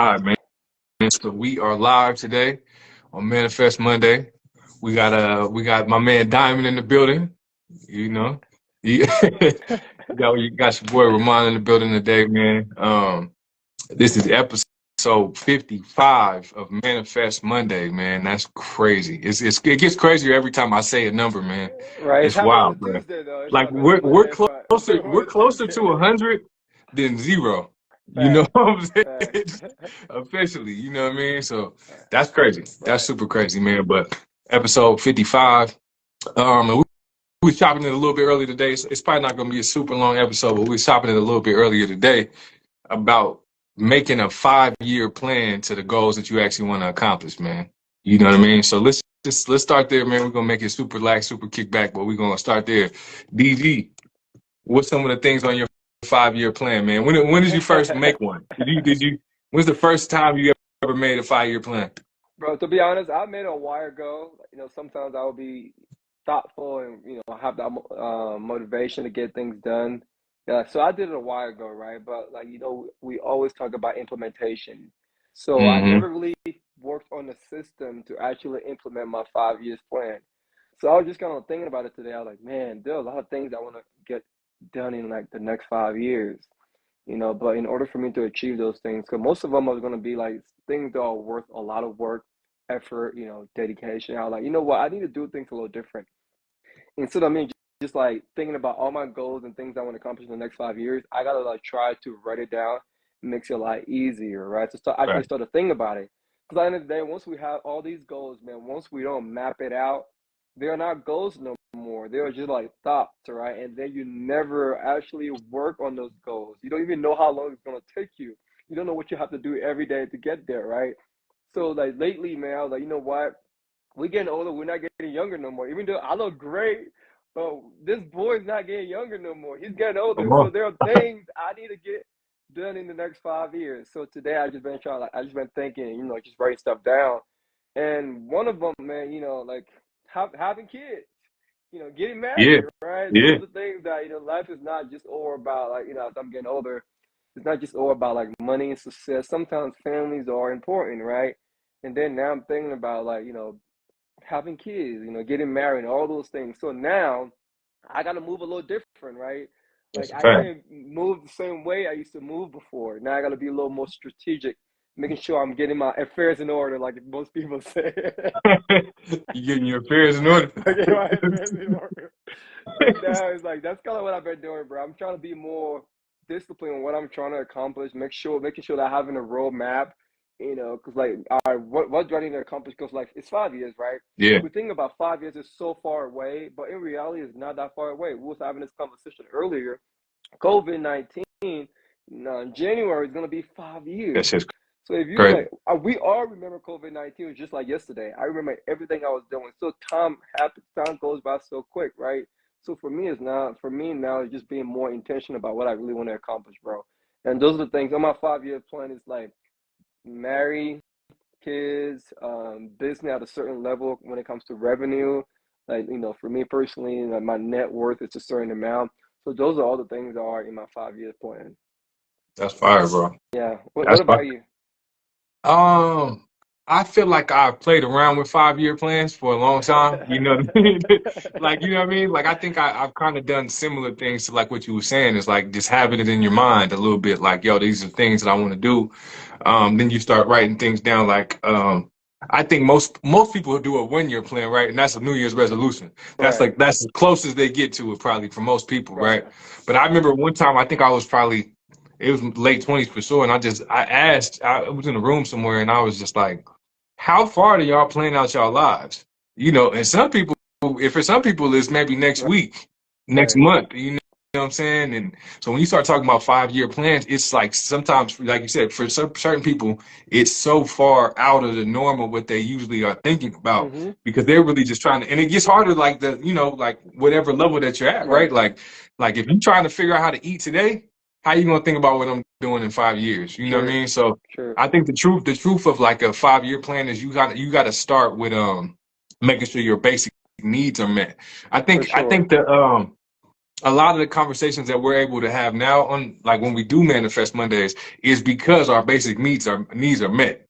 Man. So we are live today on Manifest Monday. We got my man Diamond in the building. You know, you, you got your boy Ramond in the building today, man. This is episode 55 of Manifest Monday, man. That's crazy. It gets crazier every time I say a number, man. Right, it's It's happening on a wild, bro. Tuesday though. It's Like not really we're Monday, but closer on we're a closer Tuesday. to 100 than zero. You know Fact, what I'm fact, saying? Officially, you know what I mean? So that's crazy. That's right. super crazy, man. But episode 55. And we were chopping it a little bit earlier today. It's probably not going to be a super long episode, but we were chopping it a little bit earlier today about making a 5-year plan to the goals that you actually want to accomplish, man. You know what I mean? So let's start there, man. We're gonna make it super lax, super kickback, but we're gonna start there. DG, what's some of the things on your 5-year plan, man? When did you first make one? Did you when's the first time you ever made a 5-year plan? Bro, to be honest, I made a while ago. Sometimes I will be thoughtful and have that motivation to get things done. Yeah, so I did it a while ago, right? But we always talk about implementation. So I Mm-hmm. never really worked on the system to actually implement my 5 years plan. So I was just kind of thinking about it today. I was like, man, there are a lot of things I want to get done in like the next 5 years. But in order for me to achieve those things, because most of them are going to be like things that are worth a lot of work, effort, dedication. I was like, you know what? I need to do things a little different. Instead of me just like thinking about all my goals and things I want to accomplish in the next 5 years, I gotta like try to write it down. It makes it a lot easier, right? To Right. start to think about it. Because at the end of the day, once we have all these goals, man, once we don't map it out, they are not goals no more. They are just like thoughts, right? And then you never actually work on those goals. You don't even know how long it's gonna take you. You don't know what you have to do every day to get there, right? So like lately, man, I was like, you know what? We're getting older. We're not getting younger no more. Even though I look great, but this boy's not getting younger no more. He's getting older. Come So on. there are things I need to get done in the next 5 years. So today I just been thinking, just writing stuff down. And one of them, man, like having kids, getting Yeah. married, right? Those Yeah. are the things that, life is not just all about, like, as I'm getting older, it's not just all about like money and success. Sometimes families are important, right? And then now I'm thinking about like, having kids, getting married, and all those things. So now I got to move a little different, right? That's Like a I fact. can't move the same way I used to move before. Now I got to be a little more strategic, making sure I'm getting my affairs in order, like most people say. You getting your affairs in order. I get my affairs in order. So now it's like that's kind of what I've been doing, bro. I'm trying to be more disciplined on what I'm trying to accomplish. Making sure that I'm having a roadmap. Because like, all right, what do I need to accomplish? Because like, it's 5 years, right? Yeah. We think about 5 years is so far away, but in reality, it's not that far away. We was having this conversation earlier. COVID-19, in January is gonna be 5 years. That's just So if you crazy. like, we all remember COVID-19 was just like yesterday. I remember everything I was doing. So time goes by so quick, right? So for me now, it's just being more intentional about what I really want to accomplish, bro. And those are the things on my 5 year plan is like marry, kids, business at a certain level when it comes to revenue. Like, for me personally, like my net worth is a certain amount. So those are all the things that are in my 5 year plan. That's fire, bro. Yeah. What That's about fire. you? Um, I feel like I've played around with 5-year plans for a long time. You know what I mean? Like, you know what I mean? Like, I think I've kind of done similar things to like what you were saying. Is like just having it in your mind a little bit. Like, yo, these are things that I want to do. Then you start writing things down. Like, I think most people do a 1-year plan, right? And that's a New Year's resolution. Right. That's the closest they get to it, probably for most people, Right. right? But I remember one time, I think I was probably it was late 20s for sure. And I asked, I was in a room somewhere and I was just like, how far do y'all plan out y'all lives? And some people, if for some people, it's maybe next week, next Right. month, you know what I'm saying? And so when you start talking about 5-year plans, it's like sometimes, like you said, for certain people, it's so far out of the norm of what they usually are thinking about Mm-hmm. because they're really just trying to, and it gets harder like like whatever level that you're at, right? Right. Like if you're trying to figure out how to eat today, how you gonna think about what I'm doing in 5 years? You know what I True. mean? So True. I think the truth of like a 5-year plan is you gotta start with making sure your basic needs are met. I For think I sure. think that a lot of the conversations that we're able to have now on like when we do manifest Mondays is because our basic needs are met.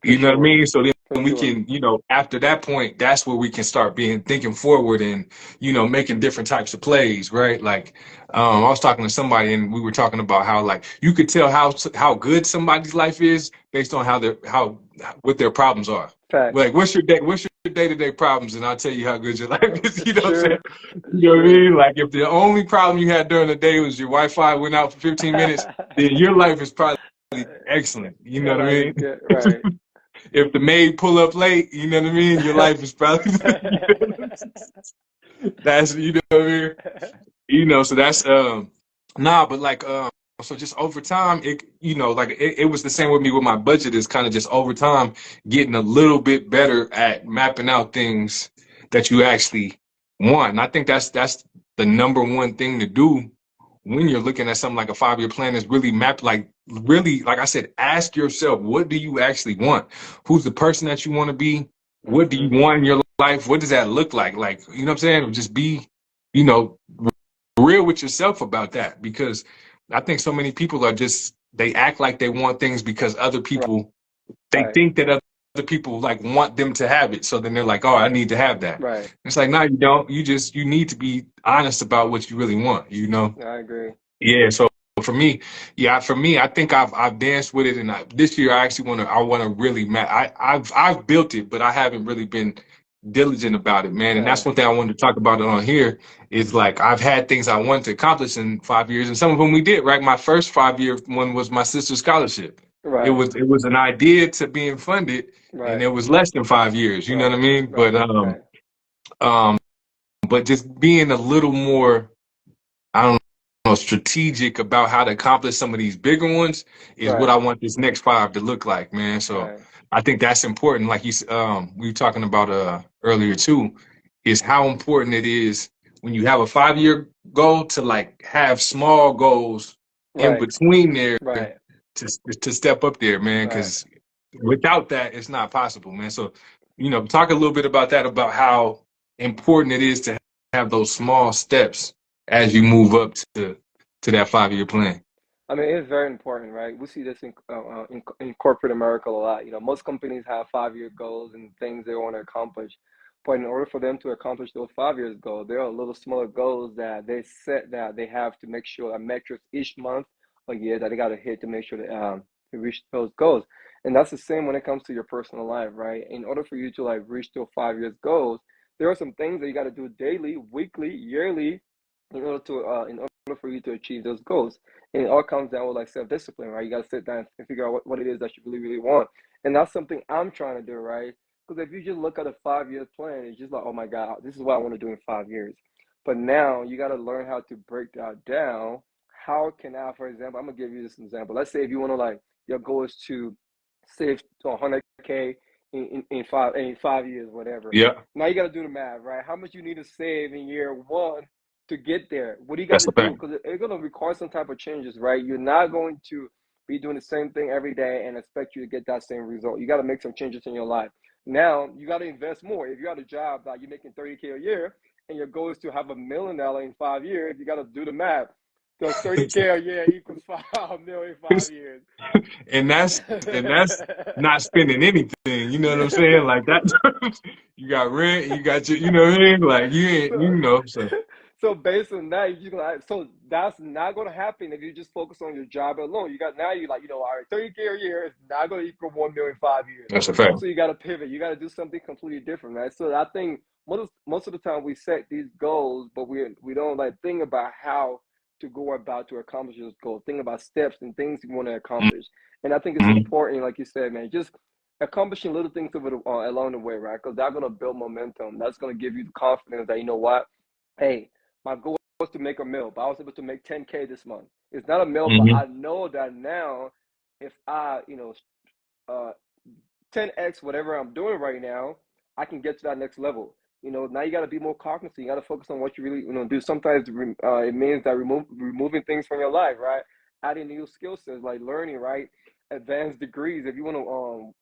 For You know what I sure. mean? So then For we sure. can, after that point, that's where we can start being thinking forward and, making different types of plays, right? Like, I was talking to somebody and we were talking about how like you could tell how good somebody's life is based on how what their problems are. Facts. Like, what's your day-to-day problems, and I'll tell you how good your life is. You know what I'm saying? Sure. You know what I Sure. mean? Like, if the only problem you had during the day was your Wi-Fi went out for 15 minutes, then your life is probably excellent. You know Your what I life is mean? good. Right. If the maid pull up late, you know what I mean? Your life is probably that's you know what I mean? So that's nah, but like so just over time it like it was the same with me with my budget is kind of just over time getting a little bit better at mapping out things that you actually want. And I think that's the number one thing to do when you're looking at something like a 5-year plan is really map like really like I said, ask yourself what do you actually want? Who's the person that you want to be? What do you Hmm. want in your life? What does that look like? Like, you know what I'm saying? Just be, you know, real with yourself about that because I think so many people are just they act like they want things because other people they Right. think that other people like want them to have it. So then they're like, oh, I need to have that. Right. It's like, no, you don't. You need to be honest about what you really want. I agree. Yeah. So for me, I think I've danced with it, and this year I want to really I've built it, but I haven't really been diligent about it, man. And that's Right. one thing I wanted to talk about it on here is like I've had things I wanted to accomplish in 5 years, and some of them we did. Right, my first 5 year one was my sister's scholarship. It Right. was it was an idea to being funded, and Right. it was less than 5 years. You know what Right. I mean? Right. Right. Um, but just being a little more. I don't strategic about how to accomplish some of these bigger ones is what Right. I want this next 5 to look like, man. So Right. I think that's important. Like we were talking about earlier too, is how important it is when you have a 5 year goal to like have small goals in Right. between there Right. to step up there, man. Right. Because without that, it's not possible, man. So talk a little bit about that, about how important it is to have those small steps as you move up to that 5 year plan. I mean, it's very important, right? We see this in corporate America a lot. Most companies have 5 year goals and things they want to accomplish. But in order for them to accomplish those 5 years goals, there are little smaller goals that they set that they have to make sure that metrics each month or year that they got to hit to make sure that to reach those goals. And that's the same when it comes to your personal life, right? In order for you to like reach those 5 years goals, there are some things that you got to do daily, weekly, yearly, in order for you to achieve those goals. And it all comes down with like self-discipline, right? You got to sit down and figure out what it is that you really, really want. And that's something I'm trying to do, right? Because if you just look at a 5 year plan, it's just like, oh my God, this is what I want to do in 5 years. But now you got to learn how to break that down. How can I, for example, I'm gonna give you this example. Let's say if you want to like your goal is to save to 100K in 5 years, whatever. Yeah, Now you got to do the math, right? How much you need to save in year one to get there? What do you got that's to the do? thing. Because it's going to require some type of changes, right? You're not going to be doing the same thing every day and expect you to get that same result. You got to make some changes in your life. Now you got to invest more. If you got a job that you're making 30K a year and your goal is to have $1 million in 5 years, you got to do the math. Does 30K a year equals 5 million in 5 years? and that's not spending anything. You know what I'm saying? Like that, you got rent, you got your, you know what I mean? Like you ain't, so, so so based on that, you gonna so that's not gonna happen if you just focus on your job alone. You got now you like all right, 30K a year is not gonna equal 1 million in 5 years. that's a fact. So you gotta pivot. You gotta do something completely different, right? So I think most of the time we set these goals, but we don't like think about how to go about to accomplish those goals. Think about steps and things you want to accomplish. And I think it's Mm-hmm. important, like you said, man, just accomplishing little things along the way, right? Because that's gonna build momentum. That's gonna give you the confidence that you know what, hey, my goal was to make a mil, but I was able to make 10K this month. It's not a mil, but Mm-hmm. I know that now, if I, uh, 10x whatever I'm doing right now, I can get to that next level. Now you got to be more cognizant. You got to focus on what you really do. Sometimes it means that removing things from your life, right? Adding new skill sets like learning, right? Advanced degrees. If you want to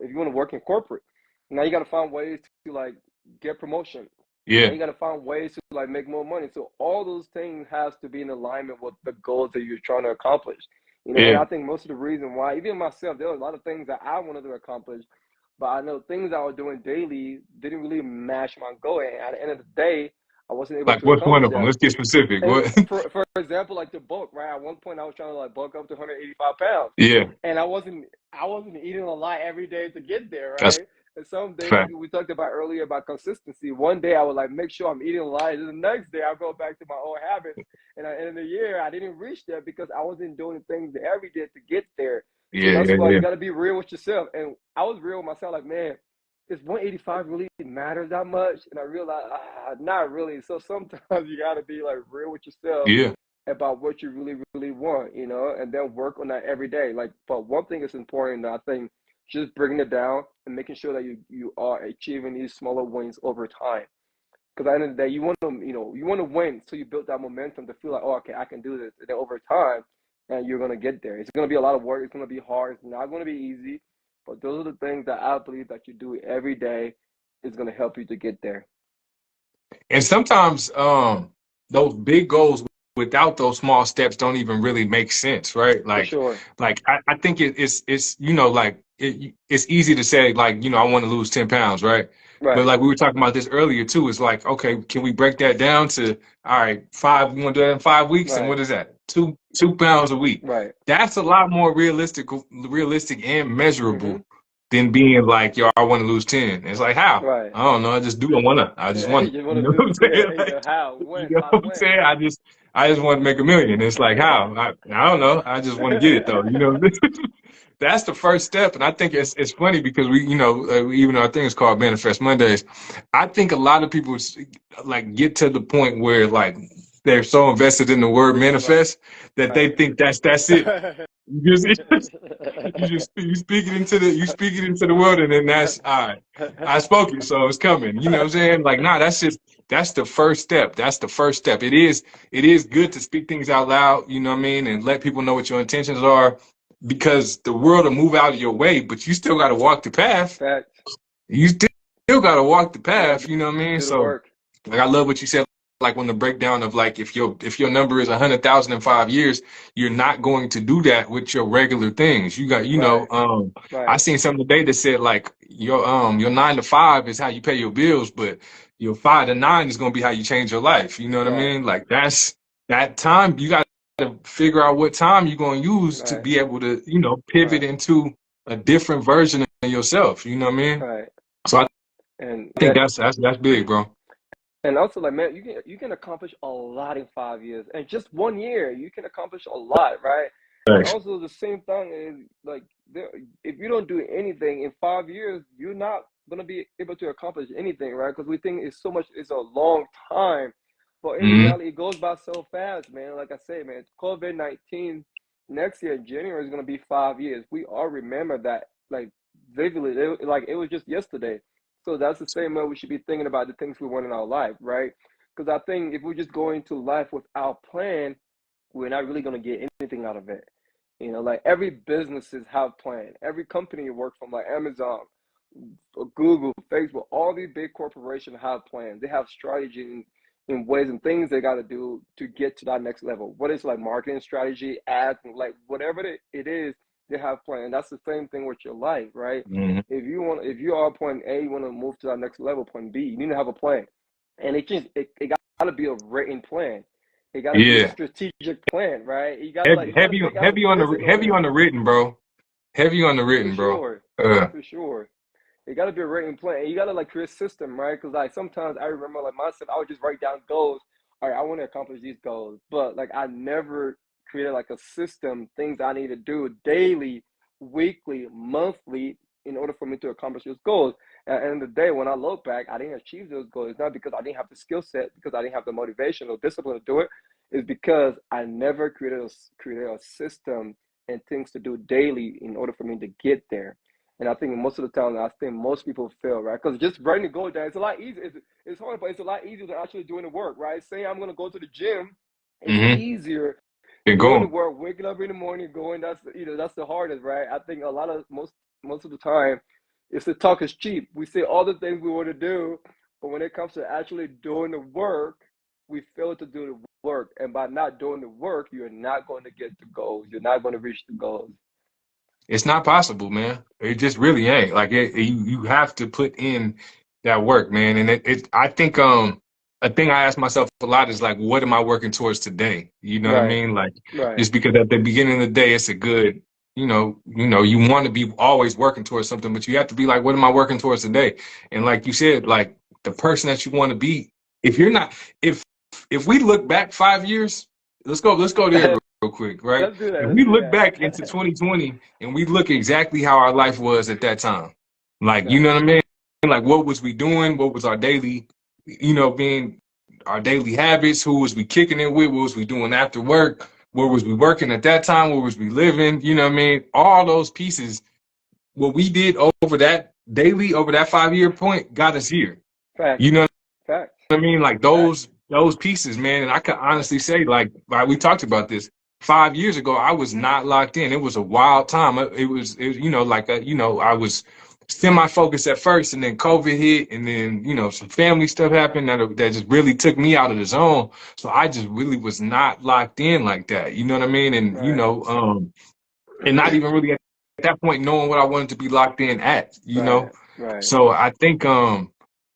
if you want to work in corporate, now you got to find ways to like get promotion. And Yeah. you got to find ways to like make more money. So all those things has to be in alignment with the goals that you're trying to accomplish. And Yeah. I think most of the reason why, even myself, there were a lot of things that I wanted to accomplish, but I know things I was doing daily didn't really match my goal. And at the end of the day, I wasn't able Like, to what's one accomplish of them? that. Let's get specific. And What? for example, like the bulk, right? At one point, I was trying to like bulk up to 185 pounds, Yeah. and I wasn't eating a lot every day to get there, That's right? And some a days, like fact. we talked about earlier about consistency, one day I would like make sure I'm eating a lot, and the next day I'll go back to my old habits. And at the end of the year, I didn't reach that because I wasn't doing things every day to get there. So Yeah. that's Yeah. why Yeah. you got to be real with yourself. And I was real with myself, like, man, does 185 really matter that much? And I realized, not really. So sometimes you got to be like real with yourself Yeah. about what you really, really want, and then work on that every day. Like, but one thing is important, I think, just bringing it down and making sure that you are achieving these smaller wins over time. Because at the end of the day, you want to win, so you build that momentum to feel like, oh, okay, I can do this. And then over time, and you're gonna get there. It's gonna be a lot of work. It's gonna be hard. It's not gonna be easy. But those are the things that I believe that you do every day is gonna help you to get there. And sometimes those big goals without those small steps don't even really make sense, right? For sure. Like I think it's like it's easy to say like, I want to lose 10 pounds, right? But Right. like we were talking about this earlier too, it's like, okay, can we break that down to all right, we want to do that in 5 weeks, and Right. what is that? Two pounds a week. Right. That's a lot more realistic and Mm-hmm. measurable than being like, yo, I want to lose 10. It's like, how? Right. I don't know. I just do. I wanna. I just Yeah, want. you You want know to what do, I'm yeah, saying? Like, how, you when, know how, what I'm when. saying? I just want to make a million. It's like how? I don't know. I just want to get it though. That's the first step. And I think it's funny because even our thing is called Manifest Mondays. I think a lot of people like get to the point where like they're so invested in the word Right. manifest that they think that's it. You just you speak it into the world, and then that's all right. I spoke it, so it's coming. You know what I'm saying? Like, nah, that's the first step. That's the first step. It is good to speak things out loud, you know what I mean, and let people know what your intentions are, because the world will move out of your way, but you still got to walk the path. Facts. You still got to walk the You gotta path, you know what I mean? do the So work. like I love what you said, like when the breakdown of like if your number is 100,000 in 5 years, you're not going to do that with your regular things. You got Right. I Right. seen something today that said like your 9 to 5 is how you pay your bills, but your 5 to 9 is gonna be how you change your life. You know what I Right. mean? Like that's that time you got to figure out what time you're gonna use to Right. be able to pivot Right. into a different version of yourself. You know what I mean? Right. So I And think yeah, that's big, bro. and also like, man, you can accomplish a lot in 5 years, and just one year you can accomplish a lot, right? And Thanks. also the same thing is like, if you don't do anything in 5 years, you're not gonna be able to accomplish anything, right? Because we think it's a long time, but in Hmm. reality, it goes by so fast, man. Like I say, man, COVID-19 next year January is gonna be 5 years. We all remember that like vividly. Like it was just yesterday. So that's the same way we should be thinking about the things we want in our life, right? Because I think if we just go into life without plan, we're not really going to get anything out of it. Like every businesses have plan. Every company you work from, like Amazon, Google, Facebook, all these big corporations have plans. They have strategy in ways and things they got to do to get to that next level. What is like marketing strategy, ads, and like whatever it is, they have plan. That's the same thing with your life, right? Hmm. If you are point A, you want to move to that next level, point B, you need to have a plan, and it got to be a written plan. It got to be a Yeah. strategic plan, right? Heavy, You got to heavy, figure out a heavy on the vision on heavy it. on the written, bro. Heavy on the For written, bro. sure, Uh, for sure. It got to be a written plan. And you got to like create a system, right? Because like sometimes I remember like myself, I would just write down goals. All right, I want to accomplish these goals, but like I never created like a system, things I need to do daily, weekly, monthly, in order for me to accomplish those goals. And at the end of the day, when I look back, I didn't achieve those goals. It's not because I didn't have the skill set, because I didn't have the motivation or discipline to do it. It's because I never created a system and things to do daily in order for me to get there. And I think most of the time, I think most people fail, right? Because just writing the goal down, it's a lot easier. It's hard, but it's a lot easier than actually doing the work, right? Saying I'm going to go to the gym, it's mm-hmm. easier. Get Doing the going. work, waking up in the morning, going, that's the hardest, right? I think a lot of most of the time, it's the talk is cheap. We say all the things we want to do, But when it comes to actually doing the work, we fail to do the work. And by not doing the work, you're not going to get the goals. You're not going to reach the goals. It's not possible, man. It just really ain't. Like you have to put in that work, man. And I think a thing I ask myself a lot is like, what am I working towards today? You know what I Right. mean? Like Right. just because at the beginning of the day, it's a good, you want to be always working towards something, but you have to be like, what am I working towards today? And like you said, like the person that you want to be, if you're not, if we look back 5 years, let's go there real quick, right? Let's do that. If Let's we do look that. back into 2020 and we look exactly how our life was at that time, like, you Right. know what I mean? Like, what was we doing? What was our daily, being our daily habits? Who was we kicking it with? What was we doing after work? Where was we working at that time? Where was we living? You know what I mean? All those pieces, what we did over that daily, over that 5 year point, got us here. Facts. You know Facts. what I mean? Like Facts. those pieces, man. And I can Facts. honestly say, like we talked about this 5 years ago, I was not locked in. It was a wild time. I was semi-focused at first, and then COVID hit, and then some family stuff happened that just really took me out of the zone. So I just really was not locked in like that. You know what I mean? And Right. and not even really at that point knowing what I wanted to be locked in at. Right. Right. So I think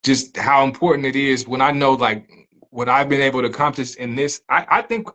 just how important it is when I know like what I've been able to accomplish in this. I think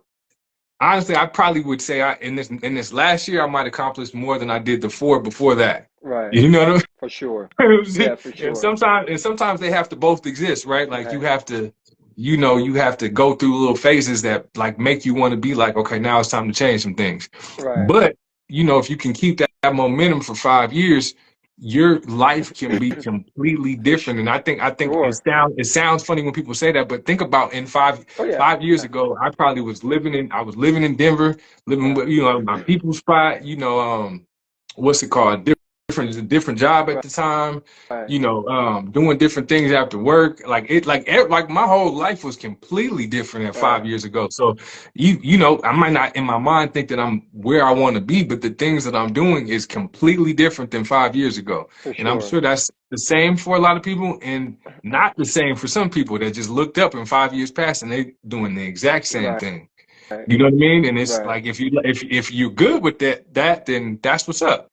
honestly I probably would say in this last year I might accomplish more than I did the four before that. Right. You know what I mean? For sure. Yeah, for and sure. sometimes they have to both exist, right? Like you Right. have to, you have to go through little phases that like make you want to be like, okay, now it's time to change some things. Right. But if you can keep that momentum for 5 years, your life can be completely For different. And I think sure. it sounds funny when people say that, but think about in five Oh yeah. five years Yeah. ago, I was living in Denver, living Right. with my people's spot, what's it called? Different job at Right. the time, Right. doing different things after work. Like my whole life was completely different at five Right. years ago. So I might not in my mind think that I'm where I want to be, but the things that I'm doing is completely different than 5 years ago. For And I'm sure. sure that's the same for a lot of people and not the same for some people that just looked up and 5 years passed and they doing the exact same Right. thing. Right. You know what I mean? And it's Right. like if you're good with that then that's what's up.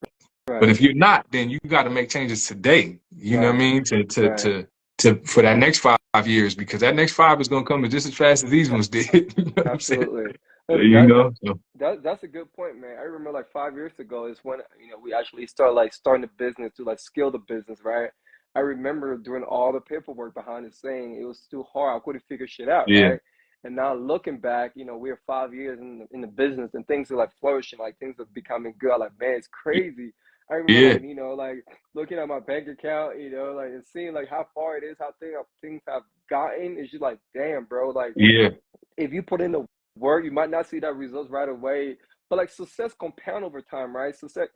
But Right. if you're not, then you got to make changes today. You know what I Right. mean? Right. To for that next 5 years, because that next five is gonna come just as fast as these ones did. You know what I'm saying? Absolutely. Look, You know. So, that's a good point, man. I remember like 5 years ago is when we actually starting the business to like scale the business, right? I remember doing all the paperwork behind the scene. It was too hard. I couldn't figure shit out, yeah, right? And now looking back, we're 5 years in the business and things are like flourishing, like things are becoming good. I'm like, man, it's crazy. I remember yeah, like looking at my bank account, like and seeing like how far it is, how things have gotten. It's just like, damn, bro, like yeah. if you put in the work, you might not see that results right away. But like success compound over time, right? Success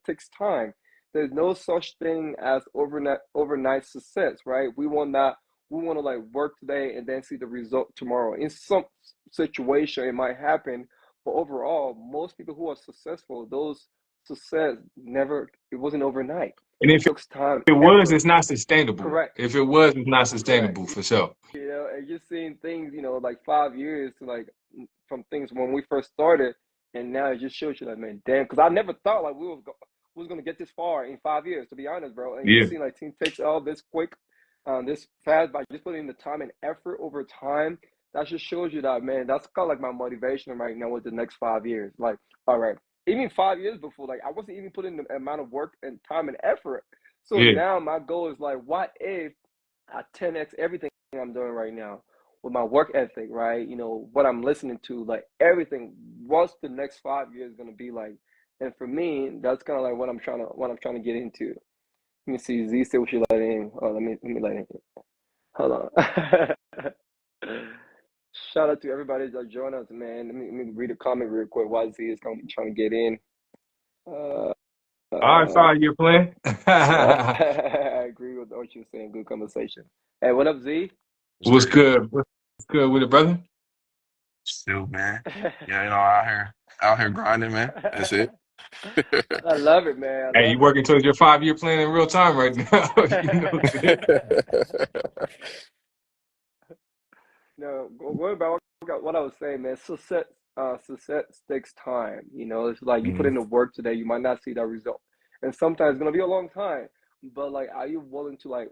takes time. There's no such thing as overnight success, right? We want to like work today and then see the result tomorrow. In some situation, it might happen, but overall, most people who are successful, those success never it wasn't overnight. And It if took time, it was, effort. it's not sustainable. Correct. If it was, it's not Correct. sustainable for sure. And just seeing things, like 5 years to like from things when we first started, and now it just shows you like, man, damn, because I never thought like we was gonna get this far in 5 years, to be honest, bro. And you Yeah, see like team takes all this quick, this fast by just putting the time and effort over time. That just shows you that, man. That's kind of like my motivation right now with the next 5 years. Like, all right, even 5 years before, like I wasn't even putting the amount of work and time and effort. So yeah. now my goal is like, what if I 10x everything I'm doing right now with my work ethic, right? What I'm listening to, like everything. What's the next 5 years gonna be like? And for me, that's kind of like what I'm trying to get into. Let me see. Z said we should let in. Oh, let me let in. Hold on. Shout out to everybody that joined us, man. Let me read a comment real quick while Z is trying to get in. Uh, All right, uh, 5 year plan. I agree with what you're saying. Good conversation. Hey, what up, Z? What's good? What's good with it, brother? Still, man. Yeah, out here grinding, man. That's it. I love it, man. I Hey, you love it. working towards your 5 year plan in real time right now. You know what I'm saying? No, going back what I was saying, man. Success takes time. You know, it's like you put Mhm. in the work today, you might not see that result, and sometimes it's gonna be a long time. But like, are you willing to like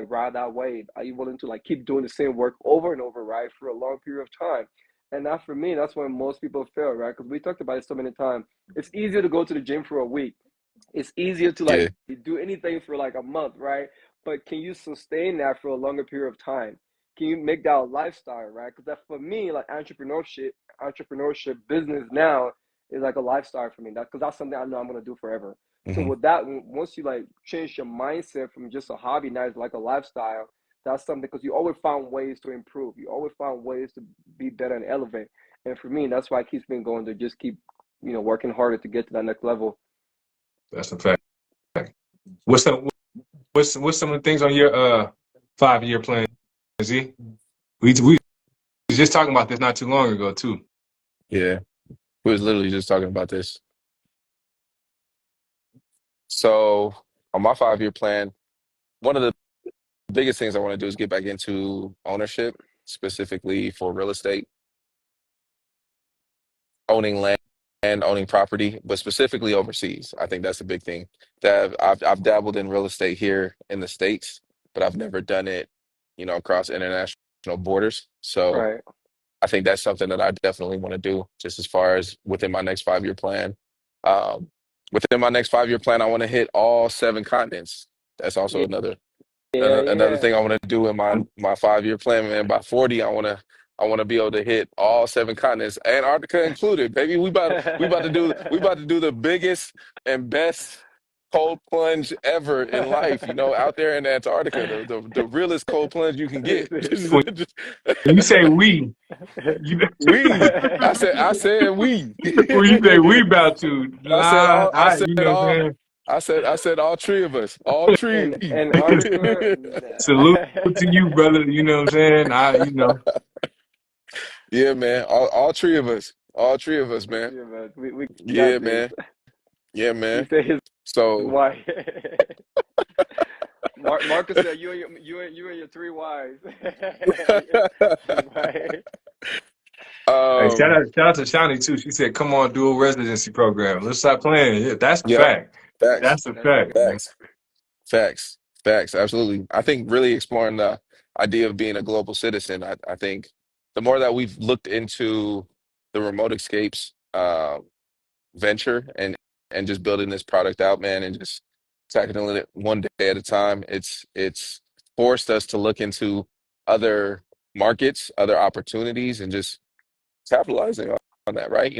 ride that wave? Are you willing to like keep doing the same work over and over, right, for a long period of time? And that for me, that's when most people fail, right? Because we talked about it so many times. It's easier to go to the gym for a week. It's easier to like Yeah. do anything for like a month, right? But can you sustain that for a longer period of time? Can you make that a lifestyle, right? Because that for me, like entrepreneurship, business now is like a lifestyle for me. That because that's something I know I'm gonna do forever. So Hmm. with that, once you like change your mindset from just a hobby, now it's like a lifestyle. That's something because you always found ways to improve. You always found ways to be better and elevate. And for me, that's why it keeps me going to just keep, working harder to get to that next level. That's a fact. What's some what's some of the things on your 5 year plan, Z? We was just talking about this not too long ago too. Yeah. We was literally just talking about this. So on my 5 year plan, one of the biggest things I want to do is get back into ownership, specifically for real estate, owning land and owning property, but specifically overseas. I think that's a big thing. That I've dabbled in real estate here in the States, but I've never done it, across international borders. So Right. I think that's something that I definitely want to do, just as far as within my next 5 year plan. Um, within my next 5 year plan, I want to hit all seven continents. That's also Yeah, another yeah. thing I want to do in my 5 year plan, man. By 40, I want to be able to hit all seven continents, Antarctica included, baby. We about to do the biggest and best cold plunge ever in life. Out there in Antarctica, the realest cold plunge you can get. When you say you We, I said we. when you say we about to, I said nah, all. I you said know what all. I'm I said all three of us. All three. In Antarctica, salute nah. to you, brother. You know what I'm saying? Yeah, man. All three of us. All three of us, All man. three of us, we Yeah, got this. man. Yeah, He man. said his So, wife. Marcus said you and your three wives. Right. Hey, um, shout out to Shawnee too. She said, "Come on, dual residency program. Let's stop playing." Yeah, that's a yep. fact. Facts. That's a That's fact, man. Facts. Facts. Facts. Absolutely. I think really exploring the idea of being a global citizen. I think the more that we've looked into the remote escapes, venture and just building this product out, man, and just tackling it one day at a time. It's forced us to look into other markets, other opportunities, and just capitalizing on that, right?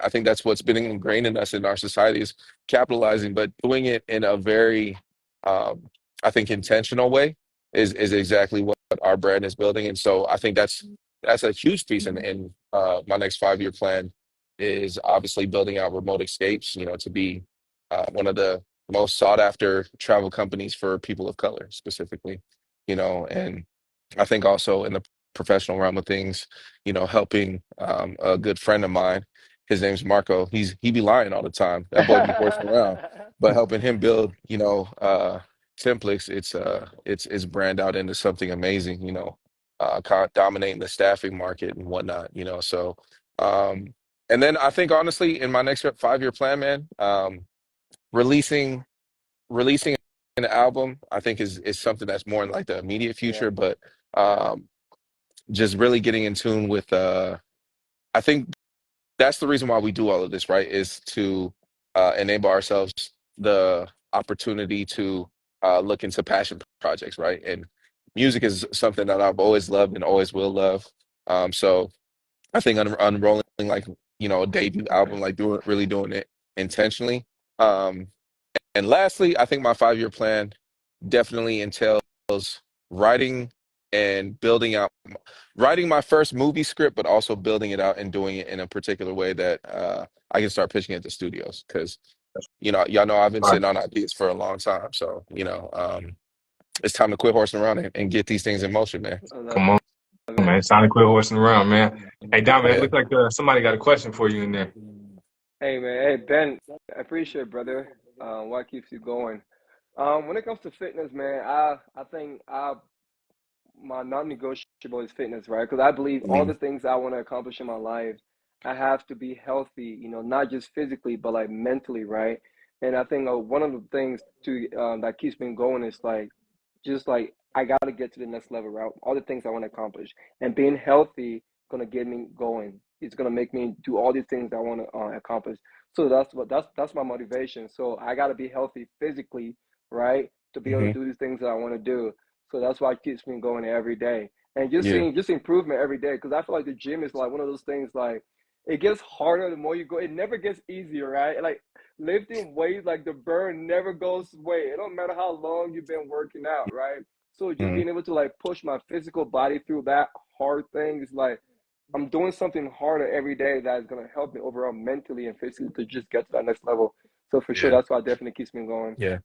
I think that's what's been ingrained in us in our society is capitalizing, but doing it in a very, um, I think, intentional way is exactly what our brand is building. And so I think that's a huge piece in my next 5 year plan is obviously building out remote escapes, to be one of the most sought after travel companies for people of color specifically, and I think also in the professional realm of things, helping a good friend of mine. His name's Marco. He be lying all the time. That boy be horsing around, but helping him build, Templix, it's brand out into something amazing. Dominating the staffing market and whatnot. So um, and then I think honestly, in my next 5 year plan, man, releasing releasing an album, I think is something that's more in like the immediate Yeah. future, but um, just really getting in tune with I think that's the reason why we do all of this, right? Is to enable ourselves the opportunity to look into passion projects, right? And music is something that I've always loved and always will love. So I think unrolling like a debut album, like doing it intentionally. Um, and lastly, I think my 5 year plan definitely entails writing and building out writing my first movie script, but also building it out and doing it in a particular way that I can start pitching it to studios. Because y'all know I've been All right, sitting on ideas for a long time. So it's time to quit horsing around and get these things in motion, man. I love come on, it. man. It's time to quit horsing around, man. Hey, Dominic, it Yeah. looks like somebody got a question for you in there. Hey man, hey Ben, I appreciate it, brother. What keeps you going? When it comes to fitness, man, I think my non-negotiable is fitness, right? Because I believe all Mm-hmm. the things I want to accomplish in my life, I have to be healthy, not just physically, but like mentally, right? And I think one of the things to that keeps me going is like, just like I got to get to the next level, right? All the things I want to accomplish, and being healthy gonna get me going. It's gonna make me do all these things I want to accomplish. So that's my motivation. So I got to be healthy physically, right, to be able to Hmm. do these things that I want to do. So that's why it keeps me going every day. And just Yeah. seeing just improvement every day. Because I feel like the gym is like one of those things like it gets harder the more you go. It never gets easier, right? Like lifting weights, like the burn never goes away. It don't matter how long you've been working out, right? So just Hmm. being able to like push my physical body through that hard thing is like I'm doing something harder every day that is gonna help me overall mentally and physically to just get to that next level. So for sure, Yeah. that's why it definitely keeps me going. Yeah.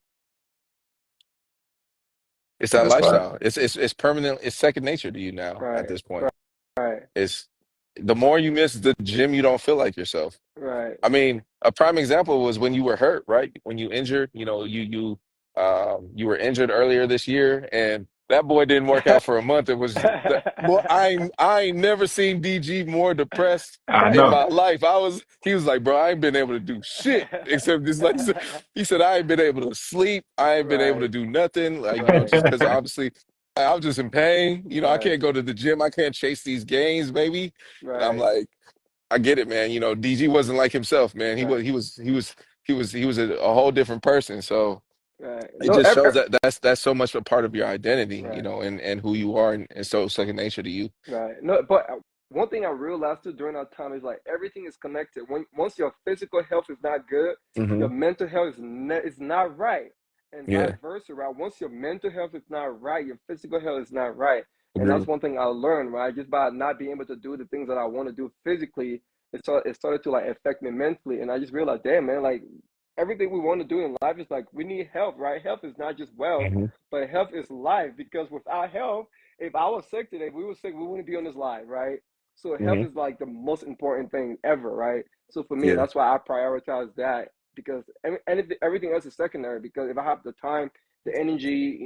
It's that That's right. lifestyle. It's permanent. It's second nature to you now at Right, this point. right, right, It's the more you miss the gym, you don't feel like yourself. right. I mean, a prime example was when you were hurt, right? When you injured, you were injured earlier this year, and that boy didn't work out for a month. It was that boy. I ain't never seen DG more depressed I in know. my life. He was like, bro, I ain't been able to do shit except this. Like he said, I ain't been able to sleep. I ain't been able to Right, do nothing. Like right, just because obviously I'm just in pain. I right, can't go to the gym. I can't chase these gains, baby. And I'm right, like. I get it, man. DG wasn't like himself, man. He right, was he was he was he was a whole different person. So right. it No, just shows that that's so much a part of your identity, right. and who you are, and so second nature to you. Right. No, but one thing I realized too during that time is like everything is connected. Once your physical health is not good, Hmm. your mental health is not right, and vice Yeah, versa. Right. Once your mental health is not right, your physical health is not right, and that's agreed. one thing I learned. Right, just by not being able to do the things that I want to do physically, it started to like affect me mentally, and I just realized, damn man, like everything we want to do in life is like we need health. Right. Health is not just wealth, Hmm. but health is life. Because without health, if I was sick today, if we were sick, we wouldn't be on this live, right? So health Hmm. is like the most important thing ever, right? So for me, Yeah. that's why I prioritize that because everything else is secondary. Because if I have the time, the energy,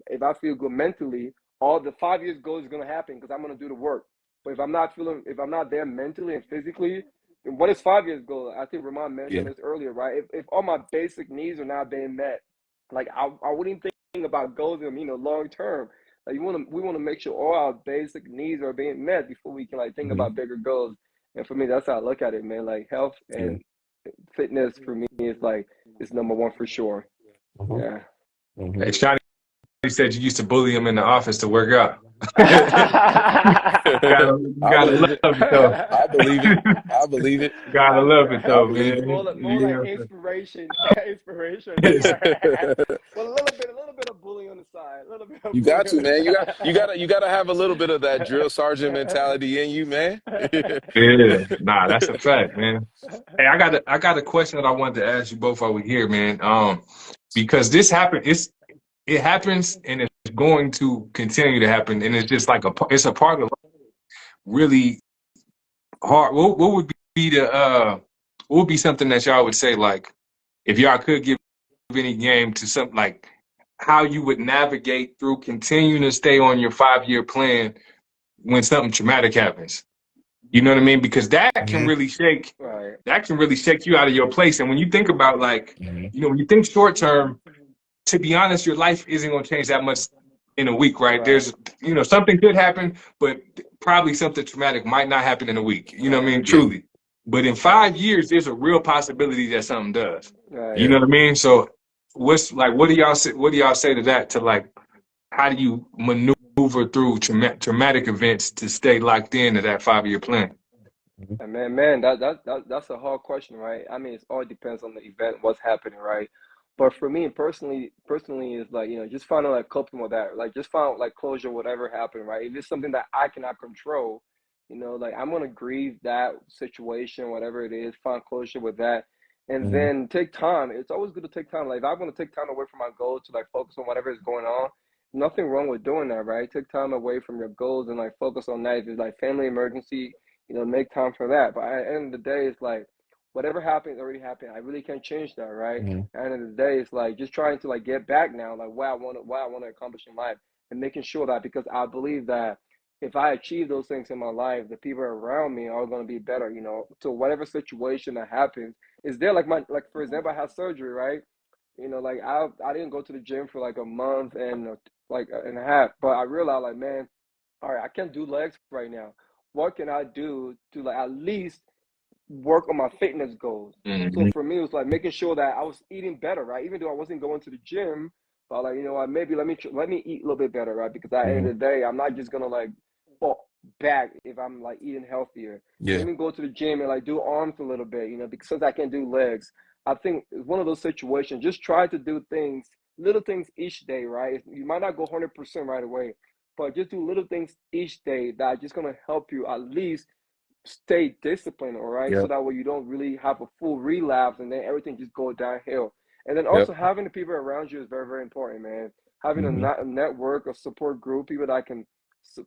if I feel good mentally, all the 5 years goal is gonna happen because I'm gonna do the work. But if I'm not there mentally and physically, then what is 5 years goal? I think Ramond mentioned Yeah. this earlier, right? If all my basic needs are not being met, like I wouldn't think about goals in long term. Like we want to make sure all our basic needs are being met before we can like think Hmm. about bigger goals. And for me, that's how I look at it, man. Like health Yeah. and fitness for me is like is number one for sure. Hmm. Yeah. Hmm. Hey, Shiny said you used to bully him in the office to work out. You I gotta believe it. love it though. I believe it. I believe it. Gotta love it I though, believe it. man. More like Yeah. inspiration, inspiration there. Well, a little bit of bullying on the side, a little bit of You got bullying to, on man. You gotta have a little bit of that the drill sergeant mentality in you, man. Yeah. Nah, that's a fact, man. Hey, I got a question that I wanted to ask you both while we're here, man. Because this happened, it happens and it's going to continue to happen, and it's just like it's a part of really hard. What would be what would be something that y'all would say like if y'all could give any game to something like how you would navigate through continuing to stay on your 5 year plan when something traumatic happens? You know what I mean? Because Hmm. right, that can really shake you out of your place. And when you think about like, Hmm. when you think short term, to be honest, your life isn't going to change that much in a week, right? right, There's, something could happen, but probably something traumatic might not happen in a week. You know what I right, mean? Yeah. Truly. But in right, 5 years, there's a real possibility that something does. right. You Yeah. know what I mean? So what's like, what do y'all say to that? To like, how do you maneuver through traumatic events to stay locked into that 5 year plan? Mhm. And man, that's a hard question, right? I mean, it all depends on the event, what's happening, right? But for me personally, is like just finding like coping with that, like just find like closure, whatever happened, right? If it's something that I cannot control, like I'm gonna grieve that situation, whatever it is, find closure with that, and Mhm. then take time. It's always good to take time. Like if I want to take time away from my goals to like focus on whatever is going on, nothing wrong with doing that, right? Take time away from your goals and like focus on that. If it's like family emergency, make time for that. But at the end of the day, it's like whatever happened already happened. I really can't change that, right? Hmm. At the end of the day, it's like just trying to like get back now, like what I want to accomplish in life, and making sure that because I believe that if I achieve those things in my life, the people around me are going to be better, you know. So whatever situation that happens is there. Like for example, I had surgery, right? You know, like I didn't go to the gym for like a month and like and a half, but I realized like, man, all right, I can't do legs right now. What can I do to like at least work on my fitness goals? So Hmm. for me, it was like making sure that I was eating better, right? Even though I wasn't going to the gym, but like you know what, maybe let me eat a little bit better, right? Because at the end Hmm. of the day, I'm not just gonna like fall back if I'm like eating healthier. Let Yeah. me go to the gym and like do arms a little bit, you know, because since I can do legs, I think it's one of those situations. Just try to do things, little things each day, right? You might not go 100% right away, but just do little things each day that are just gonna help you at least stay disciplined, all right? So Yep. that way you don't really have a full relapse and then everything just go downhill. And then Yep. also having the people around you is very, very important, man. Having Hmm. a network, a support group, people that can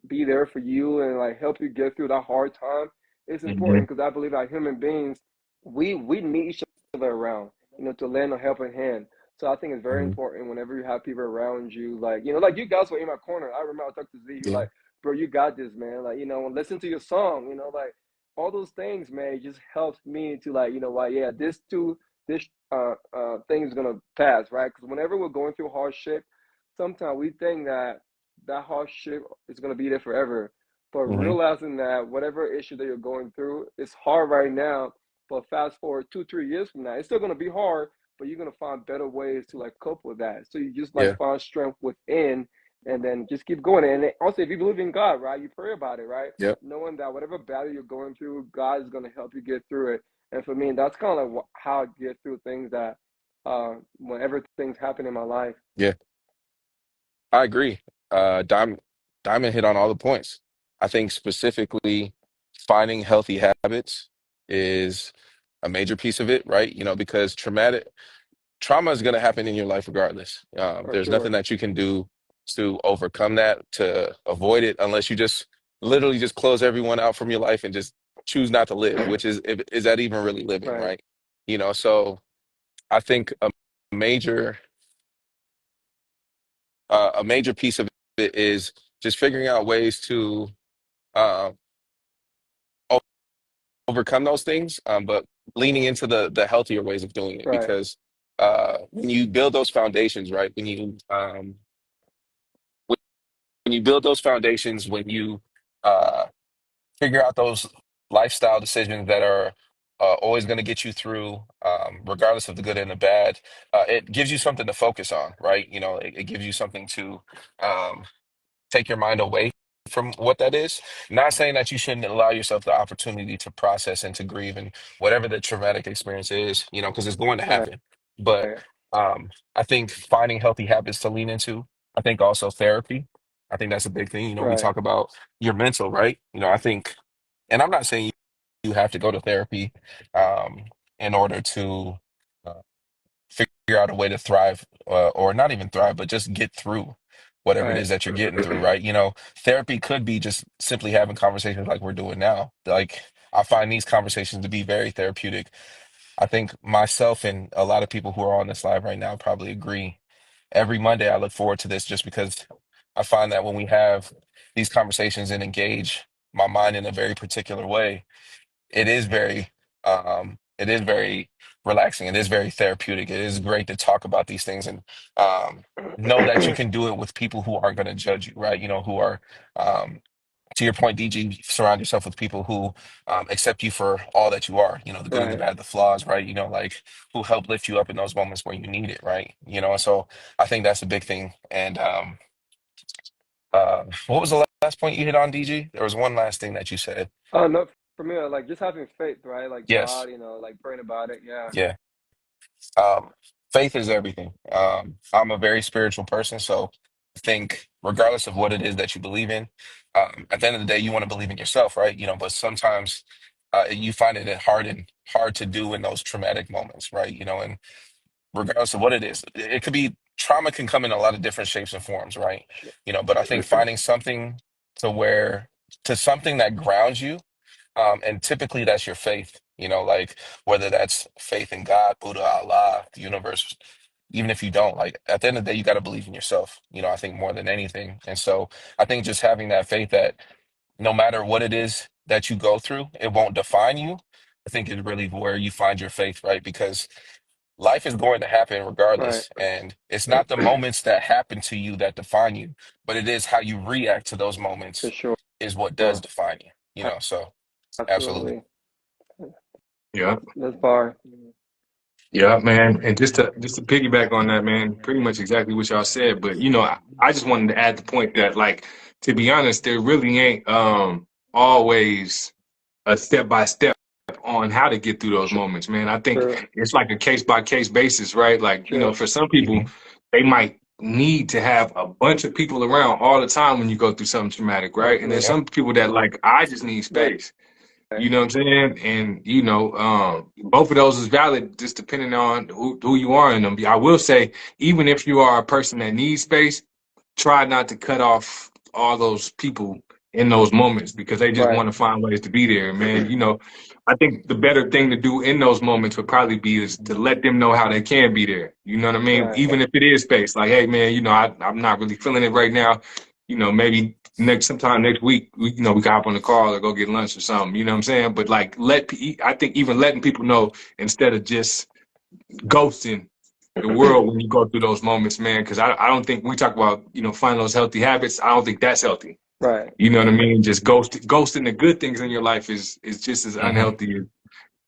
be there for you and like help you get through that hard time is Hmm. important because I believe that human beings, we need each other around, you know, to lend a helping hand. So I think it's very Hmm. important whenever you have people around you, like, you know, like you guys were in my corner. I remember I talked to Z, you were Yeah. like, bro, you got this, man. Like, you know, listen to your song, you know, like all those things, man, it just helps me to like, you know what, yeah, this thing is gonna pass, right? Because whenever we're going through hardship, sometimes we think that that hardship is gonna be there forever. But Hmm. realizing that whatever issue that you're going through, it's hard right now. But fast forward 2, 3 years from now, it's still gonna be hard, but you're gonna find better ways to like cope with that. So you just like Yeah. find strength within and then just keep going. And also if you believe in God, right, you pray about it, right? Yep. Knowing that whatever battle you're going through, God is going to help you get through it. And for me, that's kind of like how I get through things that whenever things happen in my life. Yeah. I agree. Diamond hit on all the points. I think specifically finding healthy habits is a major piece of it, right? You know, because trauma is going to happen in your life regardless. For There's nothing sure. that you can do to overcome that, to avoid it, unless you just literally just close everyone out from your life and just choose not to live, which is that even really living, Right. right? You know, so I think major a major piece of it is just figuring out ways to uh, o- overcome those things, but leaning into the healthier ways of doing it Right. because when you build those foundations, right? When you build those foundations, when you uh, figure out those lifestyle decisions that are always going to get you through, regardless of the good and the bad, it gives you something to focus on, right? You know, it gives you something to um, take your mind away from what that is. Not saying that you shouldn't allow yourself the opportunity to process and to grieve and whatever the traumatic experience is, you know, because it's going to Right. happen. But I think finding healthy habits to lean into, I think also therapy. I think that's a big thing. You know, we Right. talk about your mental, right? You know, I think, and I'm not saying you have to go to therapy um, in order to uh, figure out a way to thrive or not even thrive, but just get through whatever it Right. is that you're getting through, right? You know, therapy could be just simply having conversations like we're doing now. Like, I find these conversations to be very therapeutic. I think myself and a lot of people who are on this live right now probably agree. Every Monday, I look forward to this just because I find that when we have these conversations and engage my mind in a very particular way, it is very relaxing. It is very therapeutic. It is great to talk about these things and know that you can do it with people who aren't going to judge you, right? You know, who are um, to your point, DG, surround yourself with people who accept you for all that you are, you know, the good and the Right. bad, the flaws, right? You know, like who help lift you up in those moments where you need it, right? You know, so I think that's a big thing. And what was the last point you hit on, DG? There was one last thing that you said. No, for me, like just having faith, right? Like Yes. God, you know, like praying about it. Yeah. Yeah. Um, faith is everything. I'm a very spiritual person, so I think regardless of what it is that you believe in, at the end of the day, you want to believe in yourself, right? You know, but sometimes you find it hard to do in those traumatic moments, right? You know, and regardless of what it is, it could be trauma can come in a lot of different shapes and forms, right? You know, but I think finding something to where to something that grounds you, and typically that's your faith. like whether that's faith in God, Buddha, Allah, the universe, even if you don't, like at the end of the day, you got to believe in yourself, I think more than anything. And so I think just having that faith that no matter what it is that you go through, it won't define you. I think is really where you find your faith, right? Because life is going to happen Right. regardless. And it's not the moments that happen to you that define you, but it is how you react to those For moments sure. is what does define you. So absolutely. Absolutely. Yeah. That's bar. Yeah, man. And just to piggyback on that, man, pretty much exactly what y'all said. But I just wanted to add the point that, like, to be honest, there really ain't always a step by step on how to get through those moments, man. I True. think it's like a case by case basis, right? Like, True. for some people, Hmm. they might need to have a bunch of people around all the time when you go through something traumatic, right? And there's Absolutely. Yeah. some people that like, I just need Right. space. You know what I'm saying? And both of those is valid, just depending on who you are in them. I will say, even if you are a person that needs space, try not to cut off all those people in those moments because they just Right. want to find ways to be there, man. I think the better thing to do in those moments would probably be is to let them know how they can be there. You know what I mean? Right. Even if it is space, like, hey, man, I'm not really feeling it right now. Maybe sometime next week, we can hop on the car or go get lunch or something. You know what I'm saying? But like, I think even letting people know instead of just ghosting the world when you go through those moments, man. Because I don't think we talk about finding those healthy habits. I don't think that's healthy. Right. You know what I mean? Just ghosting the good things in your life is just as Hmm. unhealthy as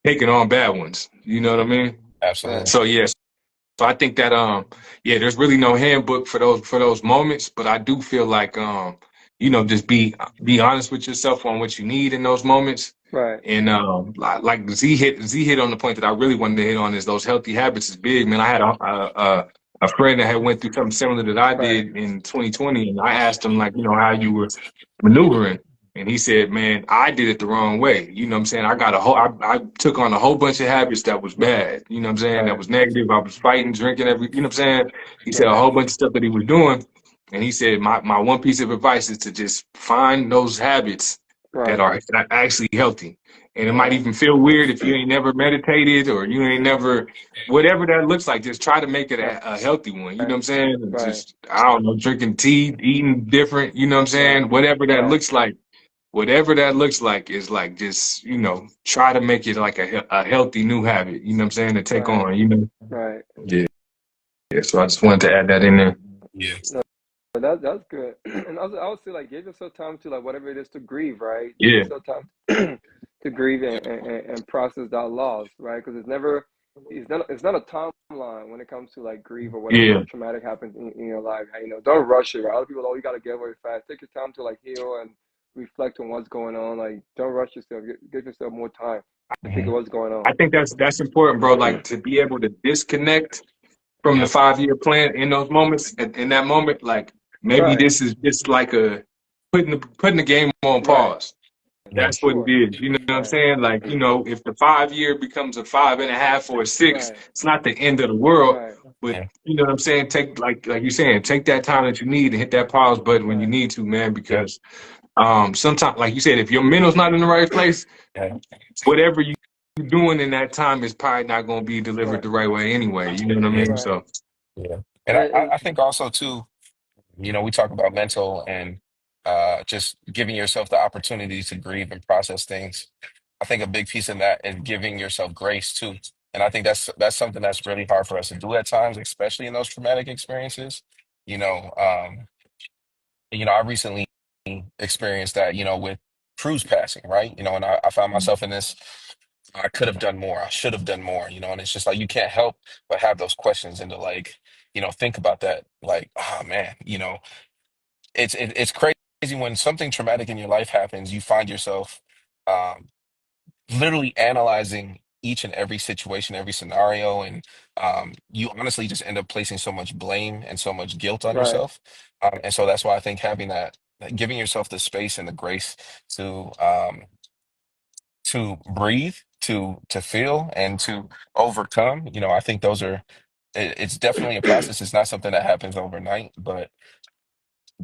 taking on bad ones. You know what I mean? Right. Absolutely. So yeah, so I think that yeah, there's really no handbook for those moments, but I do feel like just be honest with yourself on what you need in those moments. Right. And like Z hit on the point that I really wanted to hit on is those healthy habits is big, man. I had a friend that had went through something similar that I Right. did in 2020, and I asked him, like, how you were maneuvering. And he said, man, I did it the wrong way. You know what I'm saying? I took on a whole bunch of habits that was bad. You know what I'm saying? That Right. was negative. I was fighting, drinking, you know what I'm saying? He said a Right. whole bunch of stuff that he was doing. And he said, my one piece of advice is to just find those habits that Right. are actually healthy. And it might Right. even feel weird if you ain't never meditated or you ain't never, whatever that looks like, just try to make it Right. a healthy one. You know what I'm saying? And Right. just, I don't know, drinking tea, eating different, you know what I'm Right. saying? Whatever that Right. looks like. Whatever that looks like is like just, try to make it like a healthy new habit, you know what I'm saying, to take Right. on. Right. Yeah. Yeah. So I just wanted to add that in there. Yeah. No, that's good. And also, I would say like give yourself time to like whatever it is to grieve, right? Give Yeah. yourself time to grieve and process that loss, right? Because it's not a timeline when it comes to like grief or whatever Yeah. traumatic happens in your life. Don't rush it, right? Other people, oh, you gotta get away fast. Take your time to like heal and reflect on what's going on. Like, don't rush yourself. Give yourself more time to figure Hmm. what's going I think that's important, bro. Like on. to be able to disconnect from the Yep. 5-year plan in those moments, in that moment, like maybe Right, this is just like a putting the game on right, pause. for Yeah. That's what it sure. is. You know what I'm Right, saying? Like, if the 5-year becomes a 5.5 or a 6, right, it's not the end of the world. right, But Yeah. you know what I'm saying? Take like you're saying, take that time that you need and hit that pause button when you right, need to, man, Yep. because sometimes, like you said, if your mental's not in the right place, Yeah. whatever you doing in that time is probably not going to be delivered right, the right way anyway. You know what I Yeah. mean? right. So Yeah. And And, I think also too, we talk about mental and just giving yourself the opportunity to grieve and process things. I think a big piece of that is giving yourself grace too. And I think that's something that's really hard for us to do at times, especially in those traumatic experiences. You know, I recently experienced that, with Cruz passing, right? And I found myself in this, I could have done more, I should have done more, and it's just like you can't help but have those questions and to like, think about that, like, oh man, it's crazy when something traumatic in your life happens, you find yourself um, literally analyzing each and every situation, every scenario, and you honestly just end up placing so much blame and so much guilt on right, yourself. And so that's why I think having that giving yourself the space and the grace to breathe, to feel, and to overcome. I think those are. It's definitely a process. It's not something that happens overnight, but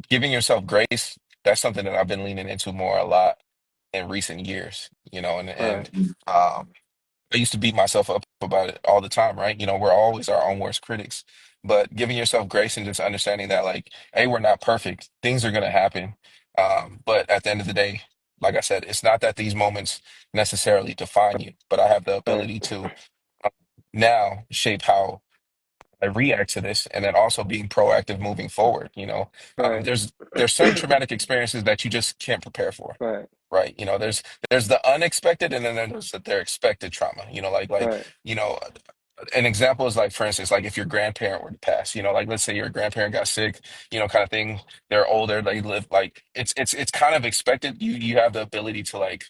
giving yourself grace, that's something that I've been leaning into more a lot in recent years, and right. I used to beat myself up about it all the time, right? You know, we're always our own worst critics. But giving yourself grace and just understanding that, like, hey, we're not perfect. Things are going to happen. But at the end of the day, like I said, it's not that these moments necessarily define you, but I have the Right, ability to now shape how I react to this, and then also being proactive moving forward. You know, right, there's certain traumatic experiences that you just can't prepare for, right, right? You know, there's the unexpected, and then there's their expected trauma. You know, right, you know, an example is like, for instance, like if your grandparent were to pass, you know, like let's say your grandparent got sick, you know, kind of thing. They're older, they live like it's kind of expected. You have the ability to like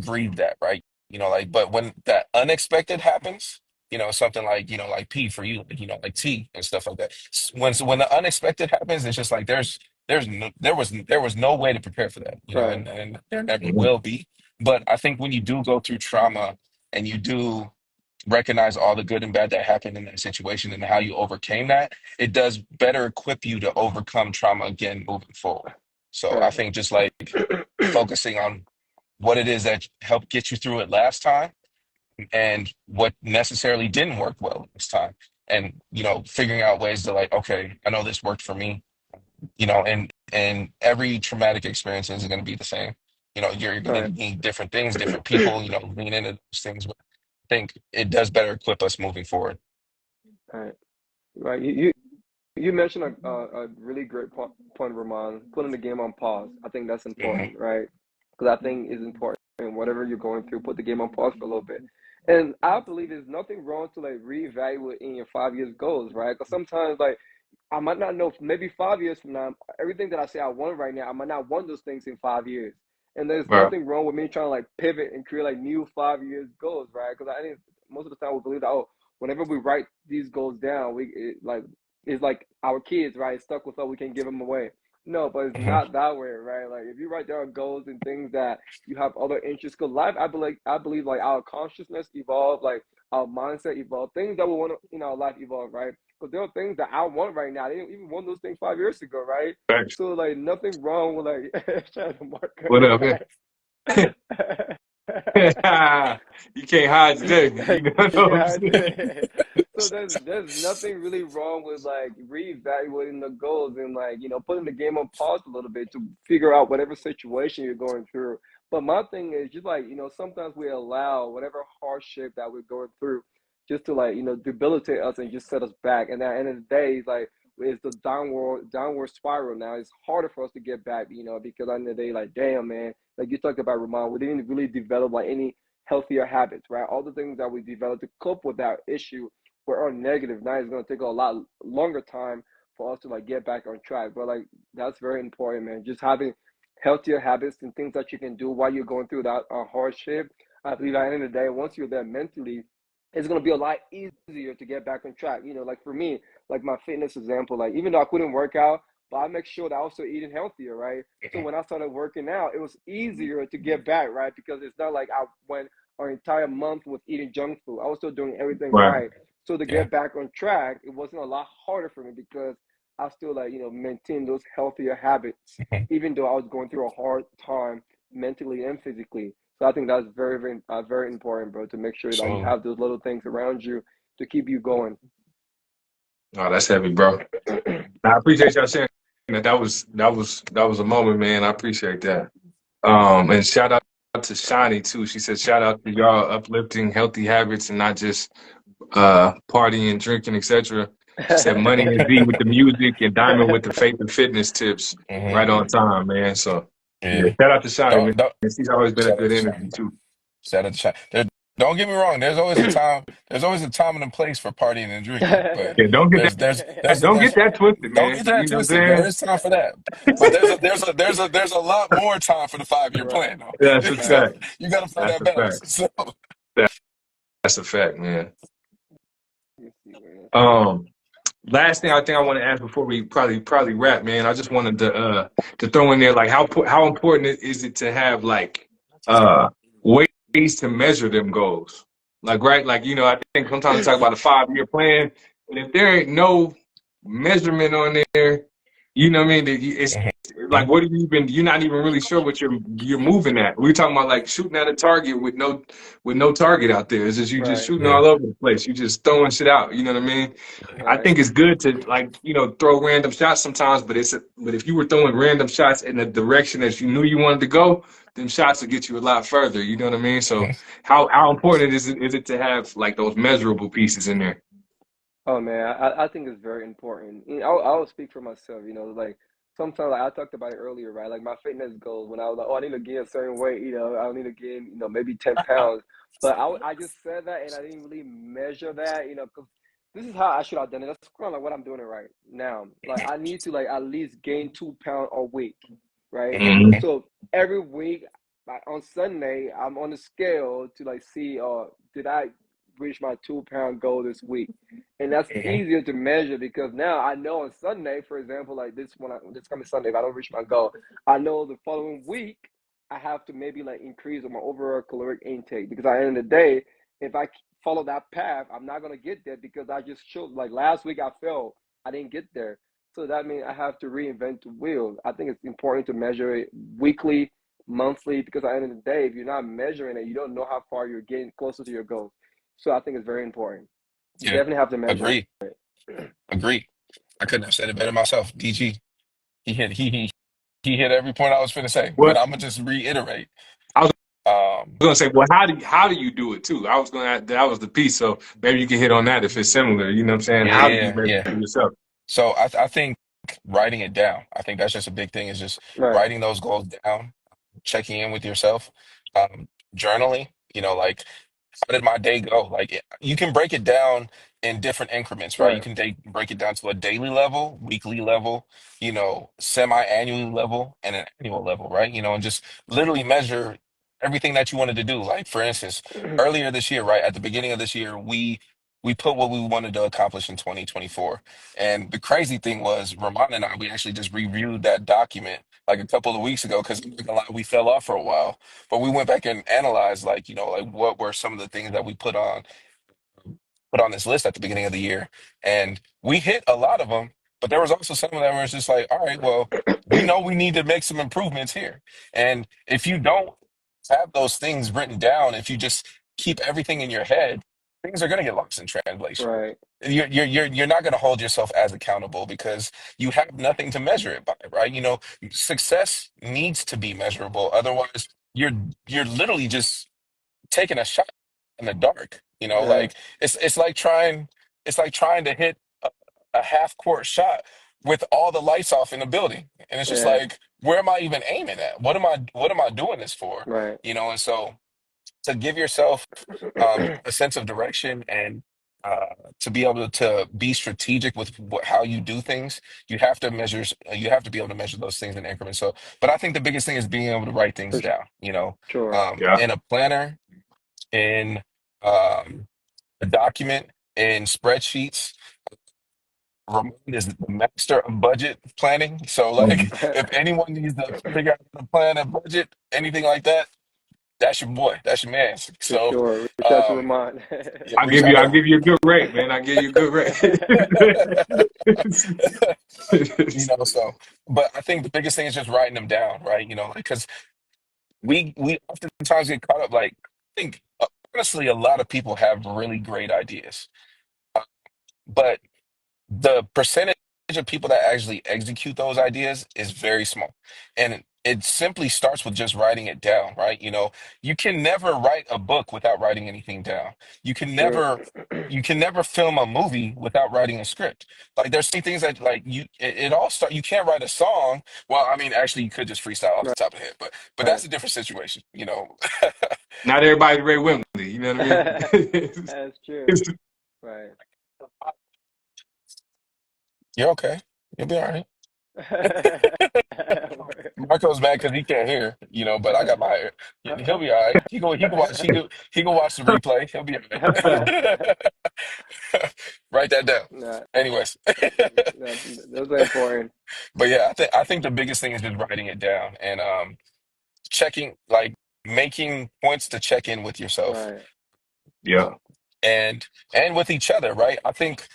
grieve that, right? You know, like, but when that unexpected happens, you know, something like, you know, like P for you, like, you know, like T and stuff like that. When the unexpected happens, it's just like there was no way to prepare for that, you know, right, and there never Mhm. will be. But I think when you do go through trauma and you do recognize all the good and bad that happened in that situation and how you overcame that, it does better equip you to overcome trauma again moving forward. So I right, think just like focusing on what it is that helped get you through it last time and what necessarily didn't work well this time. And, you know, figuring out ways to like, okay, I know this worked for me, you know, and every traumatic experience isn't going to be the same. You know, you're going to right, need different things, different people, you know, lean into those things. But I think it does better equip us moving forward. right, right. You mentioned a really great point, Ramon, putting the game on pause. I think that's Hmm. important, right? Because I think it's important. Whatever you're going through, put the game on pause for a little bit. And I believe there's nothing wrong to like reevaluate in your 5 years goals, right? Because sometimes like I might not know, maybe 5 years from now, everything that I say I want right now, I might not want those things in 5 years. And there's Right. nothing wrong with me trying to like pivot and create like new 5 years goals, right? Because I think most of the time we believe that, oh, whenever we write these goals down, like it's like our kids, right? Stuck with us, we can give them away. No, but it's Hmm. not that way, right? Like if you write down goals and things that you have other interests, because life, I believe like our consciousness evolve, like our mindset evolve, things that we want to in our life evolve, right? Because there are things that I want right now. They didn't even want those things 5 years ago, right? Thanks. So like nothing wrong with like trying to mark on What your up? back. You can't hide today. You know what I'm Yeah, saying? so there's nothing really wrong with like reevaluating the goals and like putting the game on pause a little bit to figure out whatever situation you're going through. But my thing is just like sometimes we allow whatever hardship that we're going through just to like debilitate us and just set us back. And at the end of the day, it's like it's the downward spiral now. It's harder for us to get back, because at the end of the day, like damn man, like you talked about Ramon, we didn't really develop like any healthier habits, right? All the things that we developed to cope with that issue were all negative. Now it's going to take a lot longer time for us to like get back on track. But like that's very important, man. Just having healthier habits and things that you can do while you're going through that hardship. I believe at the end of the day, once you're there mentally, it's going to be a lot easier to get back on track. Like for me, like my fitness example, like even though I couldn't work out, but I make sure that I also eating healthier, right? So when I started working out, it was easier to get back, right? Because it's not like I went an entire month with eating junk food. I was still doing everything Right. right. So to Yeah. get back on track, it wasn't a lot harder for me because I still like, maintain those healthier habits, even though I was going through a hard time mentally and physically. So I think that's very, very, very important, bro, to make sure that you So have those little things around you to keep you going. Oh, that's heavy, bro. I appreciate y'all sharing that. That was a moment, man. I appreciate that. And shout out to Shani too. She said, shout out to y'all uplifting healthy habits and not just partying, drinking, etc. She said, Money and Z with the music and Diamond with the faith and fitness tips. Right hmm on time, man. So yeah, yeah. shout out to Shani, man. Don't She's always been a shout out good to energy Shine. too. Shout out to Shine. Don't get me wrong. There's always a time. There's always a time and a place for partying and drinking. But Yeah, don't get that. Don't get there's that twisted, don't man. get that You know what twisted. There I'm is time for that. But there's a lot more time for the 5 year Right, plan though. saying? That's a So fact. you got to find That's that a balance. fact. So That- That's a fact, man. let me see, man. Um, Last thing I think I want to ask before we probably wrap, man. I just wanted to throw in there like how important is it to have like uh ways to measure them goals? Like right, like I think sometimes we talk about a 5 year plan, and if there ain't no measurement on there, you know what I mean? It's mhm. like what are you even you're not even really sure what you're moving at. We're talking about like shooting at a target with no target out there. It's just you just Right. shooting Yeah. all over the place. You just throwing shit out. You know what I mean? I Right. think it's good to like, throw random shots sometimes, but if you were throwing random shots in the direction that you knew you wanted to go, them shots will get you a lot further. You know what I mean? So Mhm. how important is it to have like those measurable pieces in there? Oh man, I think it's very important. I'll speak for myself. Like sometimes like, I talked about it earlier, right? Like my fitness goals when I was like, oh, I need to gain a certain weight. I need to gain, maybe 10 pounds. But I just said that and I didn't really measure that. Because this is how I should have done it. That's kind of like what I'm doing it right now. Like I need to like at least gain 2 pounds a week, right? Mhm. So every week, like on Sunday, I'm on the scale to like see, did I reach my 2 pound goal this week? And that's Mhm. easier to measure because now I know on Sunday, for example, like this coming Sunday, if I don't reach my goal, I know the following week I have to maybe like increase on my overall caloric intake because at the end of the day, if I follow that path, I'm not gonna get there because I just showed like last week I failed, I didn't get there. So that means I have to reinvent the wheel. I think it's important to measure it weekly, monthly, because at the end of the day, if you're not measuring it, you don't know how far you're getting closer to your goals. So I think it's very important. You Yeah. definitely have to measure Agree. it. Agree. I couldn't have said it better myself. DG, he hit every point I was finna say, but What I'm gonna just reiterate. I was Um, gonna say, well, how do you do it too? I was gonna that was the piece, so maybe you can hit on that if it's similar. You know what I'm saying? yeah, How do you yeah, measure yeah. for yourself? So I think writing it down. I think that's just a big thing. Is just Right. writing those goals down, checking in with yourself, um, journaling. Like how did my day go? Like you can break it down in different increments, right? You Right. can break it down to a daily level, weekly level, semi-annually level, and an annual level, right? And just literally measure everything that you wanted to do. Like for instance, earlier this year, right at the beginning of this year, we put what we wanted to accomplish in 2024. And the crazy thing was, Ramon and I, we actually just reviewed that document like a couple of weeks ago because we fell off for a while. But we went back and analyzed, like, like what were some of the things that we put on this list at the beginning of the year, and we hit a lot of them. But there was also some of them where it's just like, all right, well, we know we need to make some improvements here. And if you don't have those things written down, if you just keep everything in your head, things are going to get lost in translation. Right. You're not going to hold yourself as accountable because you have nothing to measure it by, right? Success needs to be measurable. Otherwise, you're you're literally just taking a shot in the dark. Yeah. Like it's like trying to hit a half court shot with all the lights off in the building. And it's just Yeah. like, where am I even aiming at? What am I doing this for? Right. And so to give yourself a sense of direction and uh, to be able to be strategic with how you do things, you have to be able to measure those things in increments. So, but I think the biggest thing is being able to write things For down, sure. Yeah, in a planner, in um, a document, in spreadsheets. Ramon is the master of budget planning. So, like, if anyone needs to figure out how to plan a budget, anything like that, that's your boy. That's your man. For So, sure. Reach out to um, Ramond. yeah, I'll reach give out you I'll to. give you a good rate, man. I'll give you a good rate. So, but I think the biggest thing is just writing them down, right? Because we oftentimes get caught up. Like, I think honestly, a lot of people have really great ideas, but the percentage of people that actually execute those ideas is very small. And it simply starts with just writing it down, right? You can never write a book without writing anything down. You can True. never you can never film a movie without writing a script. Like there's some things that like it all start you can't write a song. Well, I mean actually you could just freestyle off the top of the head, but Right. that's a different situation. Not everybody's Ray Wimley, you know what I mean? That's true. Right. You're okay. You'll be all right. Marco's mad because he can't hear, but I got my ear. He'll be all right. He can watch the replay. He'll be all right. Write that down. Nah, Anyways, those are important. but yeah, I think the biggest thing is just writing it down and checking, like making points to check in with yourself Right. Yeah, and with each other, right? I think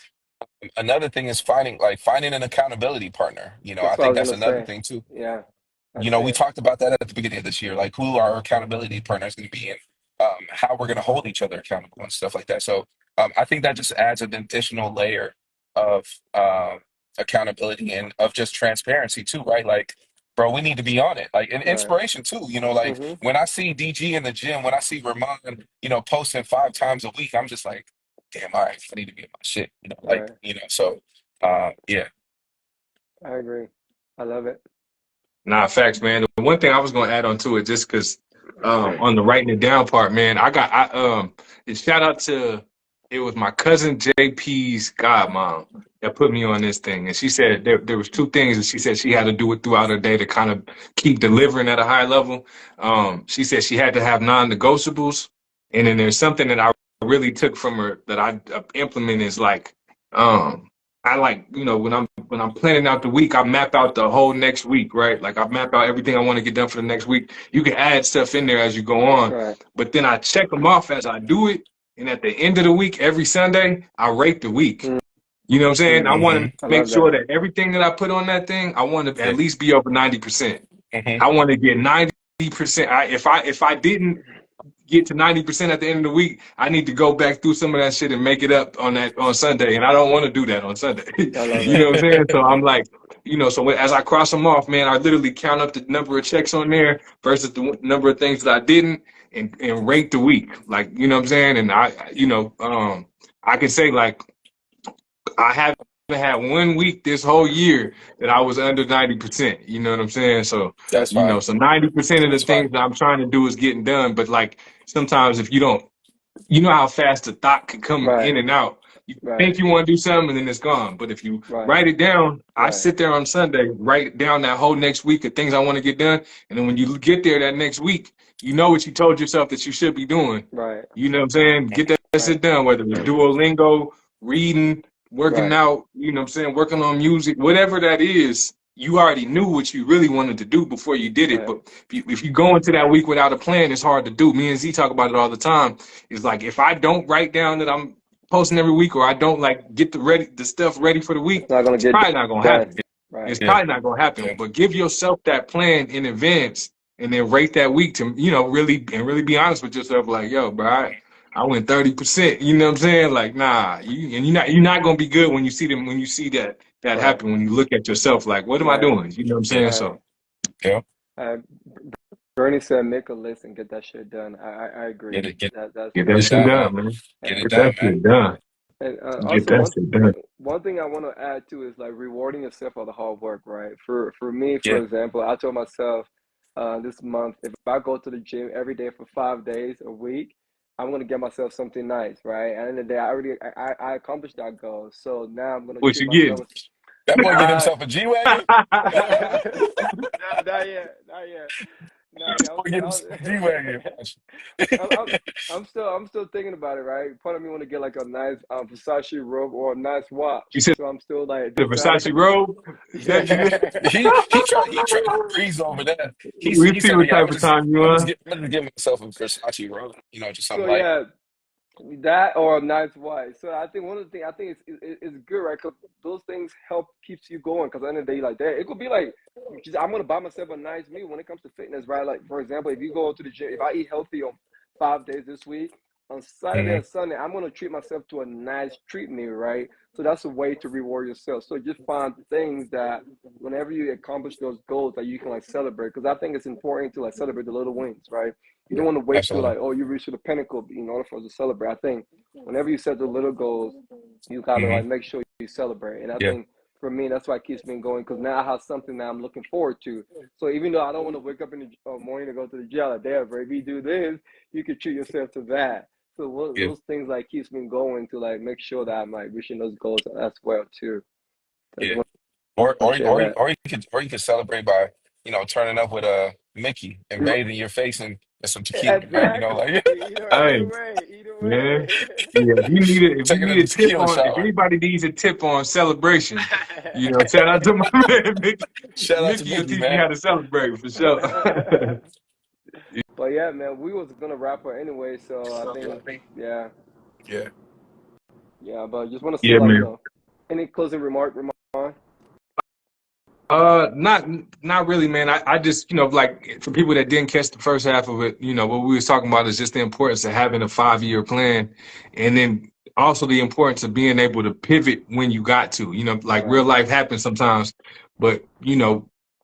Another thing is finding an accountability partner. I That's what I think was that's gonna another say. thing too. Yeah, that's We it. talked about that at the beginning of this year, like who our accountability partners going to be and how we're going to hold each other accountable and stuff like that. So I think that just adds an additional layer of accountability and of just transparency too, right? Like, bro, we need to be on it. Like, and Right. inspiration too. Like Mm-hmm. when I see DG in the gym, when I see Ramond, posting 5 times a week, I'm just like, damn, all right, I need to be in my shit. Right. So yeah, I agree. I love it. Nah, facts, man. The one thing I was gonna add on to it, just because on the writing it down part, man, shout out to, it was my cousin JP's godmom that put me on this thing, and she said there was two things that she said she had to do it throughout her day to kind of keep delivering at a high level. She said she had to have non-negotiables, and then there's something that I really took from her that I implement is like. I like, when I'm planning out the week, I map out the whole next week, right? Like I map out everything I want to get done for the next week. You can add stuff in there as you go on, Right. but then I check them off as I do it. And at the end of the week, every Sunday, I rate the week. You know what I'm saying? I Mm-hmm. want to hmm I make love sure that. that everything that I put on that thing, I want to yeah, at least be over 90%. hmm I want to get 90%. If I didn't get to 90% at the end of the week, I need to go back through some of that shit and make it up on Sunday. And I don't want to do that on Sunday. I love You it. know what I'm saying? So I'm like, so as I cross them off, man, I literally count up the number of checks on there versus the number of things that I didn't and rate the week. Like, you know what I'm saying? And I can say like I haven't had 1 week this whole year that I was under 90%. You know what I'm saying? So, that's fine. so 90% of the That's fine. things that I'm trying to do is getting done. But like sometimes if you don't, you know how fast the thought can come Right. in and out. You Right. think you want to do something and then it's gone. But if you Right. write it down, I Right. sit there on Sunday, write down that whole next week of things I want to get done. And then when you get there that next week, you know what you told yourself that you should be doing. Right. You know what I'm saying? Get that Right. shit done, whether it's Duolingo, reading, working Right. out, you know what I'm saying, working on music, whatever that is, you already knew what you really wanted to do before you did it. Right. But if you go into that week without a plan, it's hard to do. Me and Z talk about it all the time. It's like if I don't write down that I'm posting every week, or I don't like get the stuff ready for the It's week, not gonna it's get probably not gonna done. happen. Right. It's Yeah, probably not gonna happen. yeah, But give yourself that plan in advance and then rate that week to, really be honest with yourself, like, yo, bro, I went 30%. You know what I'm saying? Like, nah, you're not gonna be good when you see them when you see that Right. happen, when you look at yourself like, what am I Right. doing? You know what I'm yeah, saying? Right. So yeah. Uh, Bernie said, "Make a list and get that shit done." I agree. Get it, get That's get that get it shit done, important. man. done, man. Get And it Get that done, man. shit done. Get also that shit done. one thing I want to add too is like rewarding yourself for the hard work, right? For me, for Yeah, example, I told myself this month if I go to the gym every day for 5 days a week, I'm gonna get myself something nice, right? And in the day, I accomplished that goal. So now I'm gonna What treat you getting? myself. that boy get Uh, himself a G wagon. not yet, not yet, not This yet. boy get himself a G wagon. I'm, I'm, I'm still thinking about it, right? Part of me want to get like a nice Versace robe or a nice You watch. said So I'm still like the deciding. Versace robe? Is that you? Yeah. He tried to breeze over that. We He see said, what "Yeah, type of time you on. I'm just give myself a Versace robe, just something So light." yeah, that or a nice wife. So I think one of the things I think it's good, right? Because those things help keeps you going. Because at the end of the day, like that, it could be like I'm gonna buy myself a nice meal when it comes to fitness, right? Like for example, if you go to the gym, if I eat healthy on 5 days this week, on Saturday hmm and Sunday, I'm gonna treat myself to a nice treat meal, right? So that's a way to reward yourself. So just find things that whenever you accomplish those goals that you can like celebrate. Because I think it's important to like celebrate the little wins, right? You don't Yeah, want to wait till absolutely. like, oh, you reach to the pinnacle in order for us to celebrate. I think whenever you set the little goals, you gotta hmm like make sure you celebrate. And I Yeah, think for me, that's why it keeps me going because now I have something that I'm looking forward to. So even though I don't want to wake up in the morning to go to the gym, like, damn, bro, if you do this, you can treat yourself to that. So yeah, those things like keeps me going to like make sure that I'm like reaching those goals as well too. So I just yeah. want Or to or share or that. you could celebrate by turning up with a Mickey and bathing your face in some tequila, man. Exactly. Like Either Hey, way, either yeah. way. Yeah, taking a tequila if shower. anybody needs a tip on celebration, shout out to my man Mickey. Shout out to Mickey will Mickey, teach you man. how to celebrate for sure. But yeah, man, we was gonna wrap her anyway, so I think yeah, Yeah, yeah. But just want to say Yeah, like man. Any closing remark, Ramon? Not really, man. I just, like for people that didn't catch the first half of it, what we was talking about is just the importance of having a 5-year plan, and then also the importance of being able to pivot when you got to, like real Right, life happens sometimes, but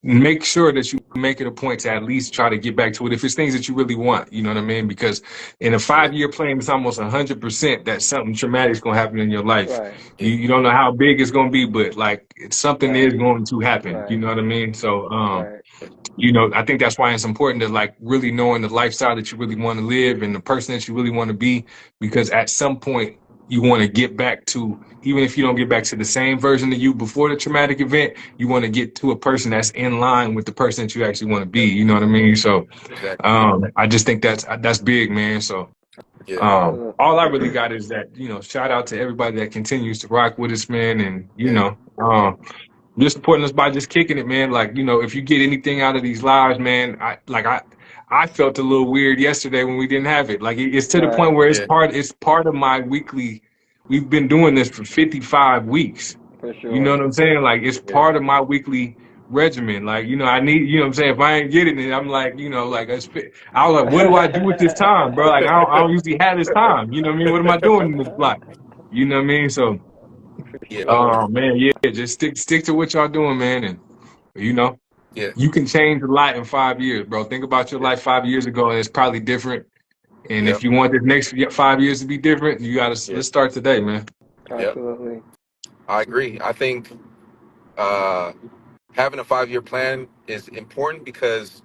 make sure that you make it a point to at least try to get back to it if it's things that you really want. You know what I mean? Because in a Yeah, 5-year plan, it's almost 100% that something traumatic is gonna happen in your life. right, yeah, You don't know how big it's gonna be, but like something is right, going to happen. You right, know what I mean? So right. I think that's why it's important to like really knowing the lifestyle that you really want to live and the person that you really want to be, because at some point you want to get back to, even if you don't get back to the same version of you before the traumatic event, you want to get to a person that's in line with the person that you actually want to be. You know what I mean? So exactly. I just think that's big, man. So Yeah, all I really got is that, shout out to everybody that continues to rock with us, man. And, yeah, just supporting us by just kicking it, man. Like, if you get anything out of these lives, man, I felt a little weird yesterday when we didn't have it. Like it's to the Right, point where yeah, it's part of my weekly. We've been doing this for 55 weeks. for You know sure. what I'm saying? Like it's yeah, part of my weekly regimen. Like, I need, you know what I'm saying? If I ain't getting it, I'm like, like I was like, what do I do with this time, bro? Like I don't usually have this time. You know what I mean? What am I doing in this block? You know what I mean? So yeah, Sure. man, yeah, just stick to what y'all doing, man. And you know, yeah, you can change a lot in 5 years, bro. Think about your yeah, life 5 years ago, and it's probably different. And yeah, if you want the next 5 years to be different, you gotta yeah, let's start today, man. yeah. Absolutely. I agree. I think uh, having a 5-year plan is important because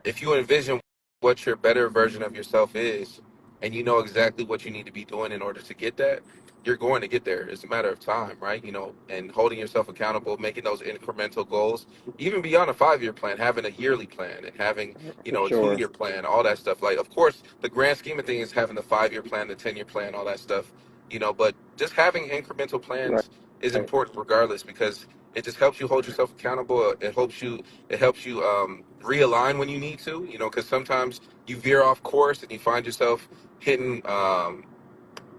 if you envision what your better version of yourself is and you know exactly what you need to be doing in order to get that, you're going to get there. It's a matter of time, right? And holding yourself accountable, making those incremental goals, even beyond a 5-year plan, having a yearly plan and having, For a sure. 2-year plan, all that stuff. Like, of course, the grand scheme of things, having the 5-year plan, the 10-year plan, all that stuff, but just having incremental Right, plans is important regardless because it just helps you hold yourself accountable. It helps you realign when you need to, because sometimes you veer off course and you find yourself hitting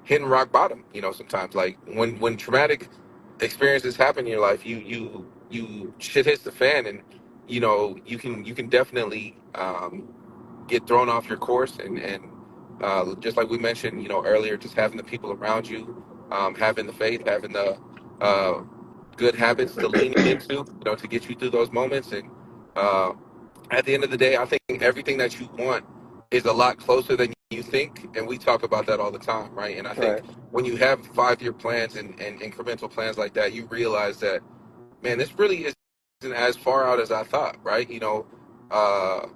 hitting rock bottom. Sometimes like when traumatic experiences happen in your life, you shit hits the fan, and you can definitely get thrown off your course, and just like we mentioned, earlier, just having the people around you, having the faith, having the uh, good habits to lean into, to get you through those moments. And uh, at the end of the day, I think everything that you want is a lot closer than you think. And we talk about that all the time, right? And I think right, when you have 5-year plans and incremental plans like that, you realize that, man, this really isn't as far out as I thought, right? Uh,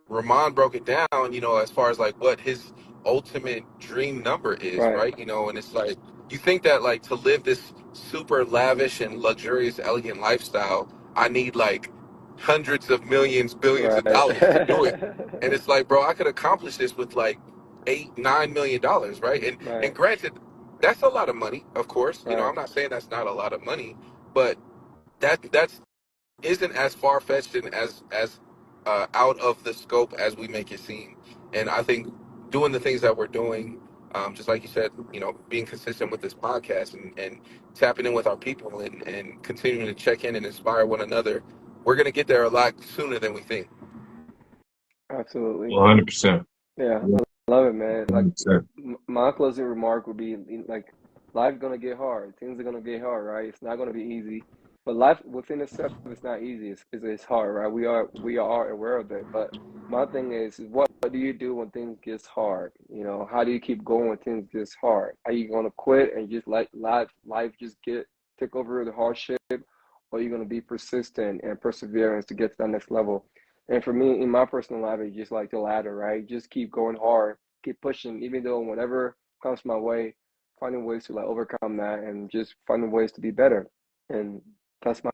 Ramon broke it down, as far as like what his ultimate dream number is, right, right? And it's like, you think that like to live this super lavish and luxurious, elegant lifestyle, I need like hundreds of millions, billions of right, dollars to do it. And it's like, bro, I could accomplish this with like $8, $9 million, right? And right, granted, that's a lot of money, of course. right. I'm not saying that's not a lot of money, but that's isn't as far fetched and as out of the scope as we make it seem. And I think doing the things that we're doing, just like you said, being consistent with this podcast and tapping in with our people and continuing to check in and inspire one another, we're gonna get there a lot sooner than we think. Absolutely. 100%. Yeah, I love it, man. Like 100%. my closing remark would be like, life's gonna get hard. Things are gonna get hard, right? It's not gonna be easy. But life within itself is not easy. It's hard, right? We are aware of it. But my thing is what do you do when things gets hard? How do you keep going when things gets hard? Are you gonna quit and just let life just get take over the hardship, or are you gonna be persistent and perseverance to get to that next level? And for me, in my personal life, it's just like the ladder, right? Just keep going hard, keep pushing, even though whatever comes my way, finding ways to like overcome that and just finding ways to be better. And that's my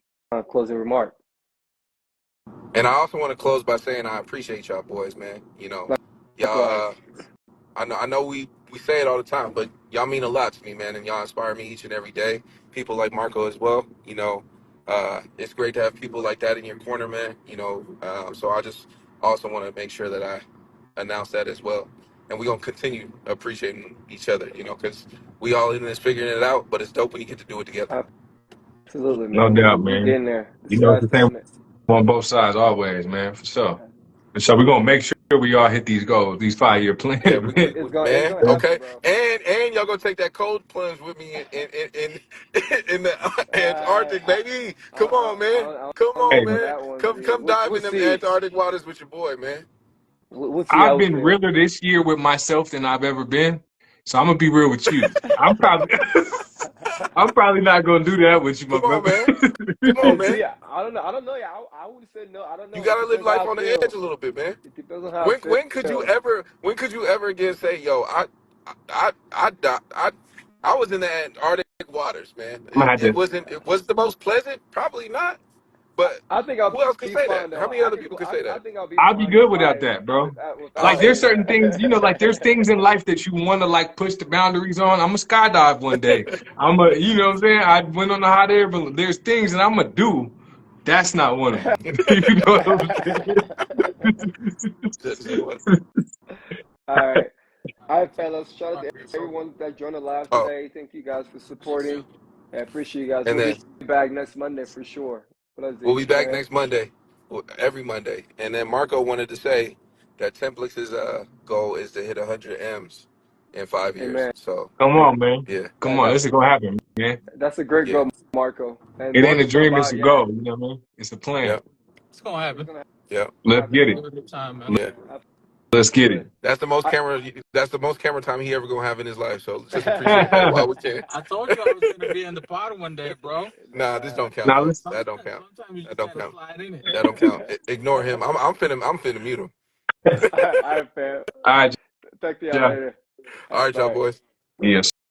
closing remark. And I also want to close by saying I appreciate y'all boys, man. Likewise, Y'all. I know we say it all the time, but y'all mean a lot to me, man, and y'all inspire me each and every day. People like Marco as well. It's great to have people like that in your corner, man. So I just also want to make sure that I announce that as well, and we're gonna continue appreciating each other. Because we all in this figuring it out, but it's dope when you get to do it together. Absolutely, No man. doubt, We man. getting there. The You know, it's sky's the the same limit. on both sides always, man, for sure. And so we're gonna make sure we all hit these goals, these 5 year plans, Yeah, man. It's man. gonna happen, Okay, bro. and y'all gonna take that cold plunge with me in the Antarctic, baby. Come on, man. I Come don't know on, Hey, about man. that one, Come G. come dive We'll in them see. Antarctic waters with your boy, man. We'll see I've how we been feel. realer this year with myself than I've ever been. So I'm gonna be real with you. I'm probably I'm probably not gonna do that with you, my Come on, brother. man. Come Hey, on, man. see, I don't know. I don't know. Yeah, I would say no. I don't You know. It gotta live depends how life I on the edge feel. a little bit, man. It depends on how I feel. When could you ever again say, yo, I was in the Antarctic waters, man. I'm gonna have to. It was the most pleasant, probably not. But I think I'll who else could be say that? fine How though. many other people could say I that? think I'll be I'll be fine good without surviving that, bro. without Like Oh, there's saying certain that. things, like there's things in life that you want to like push the boundaries on. I'm a skydive one day. You know what I'm saying? I went on the hot air balloon. There's things that I'm gonna do. That's not one of them. You know what I'm just one. saying? All right. All right, fellas. Shout out to everyone that joined the live Oh, today. Thank you guys for supporting. I appreciate you guys. and We'll then be back next Monday for sure. What is we'll it, be back Instagram? next Monday, every Monday. And then Marco wanted to say that Templex's goal is to hit 100 M's in 5 years. Amen. So Come on, man. yeah, Come on. This is gonna happen, man. That's a great yeah, goal, Marco. And It more ain't to a dream, it's a survive. Yeah, goal. You know what I mean? It's a plan. yep, It's gonna it's happen. gonna yep, Let's happen, get it. bro. yeah. Let's get Absolutely. it. I, That's the most camera time he ever gonna have in his life. So let's just appreciate that while Now we can. I told you I was gonna be in the pod one day, bro. Nah, this don't count though. let's That don't Sometimes, count. sometimes you That just don't gotta count. slide in it. That don't count. Ignore him. I'm finna mute him. all right, fam. all right, Talk to y'all yeah. later. All All right, right, y'all bye. boys. Yes.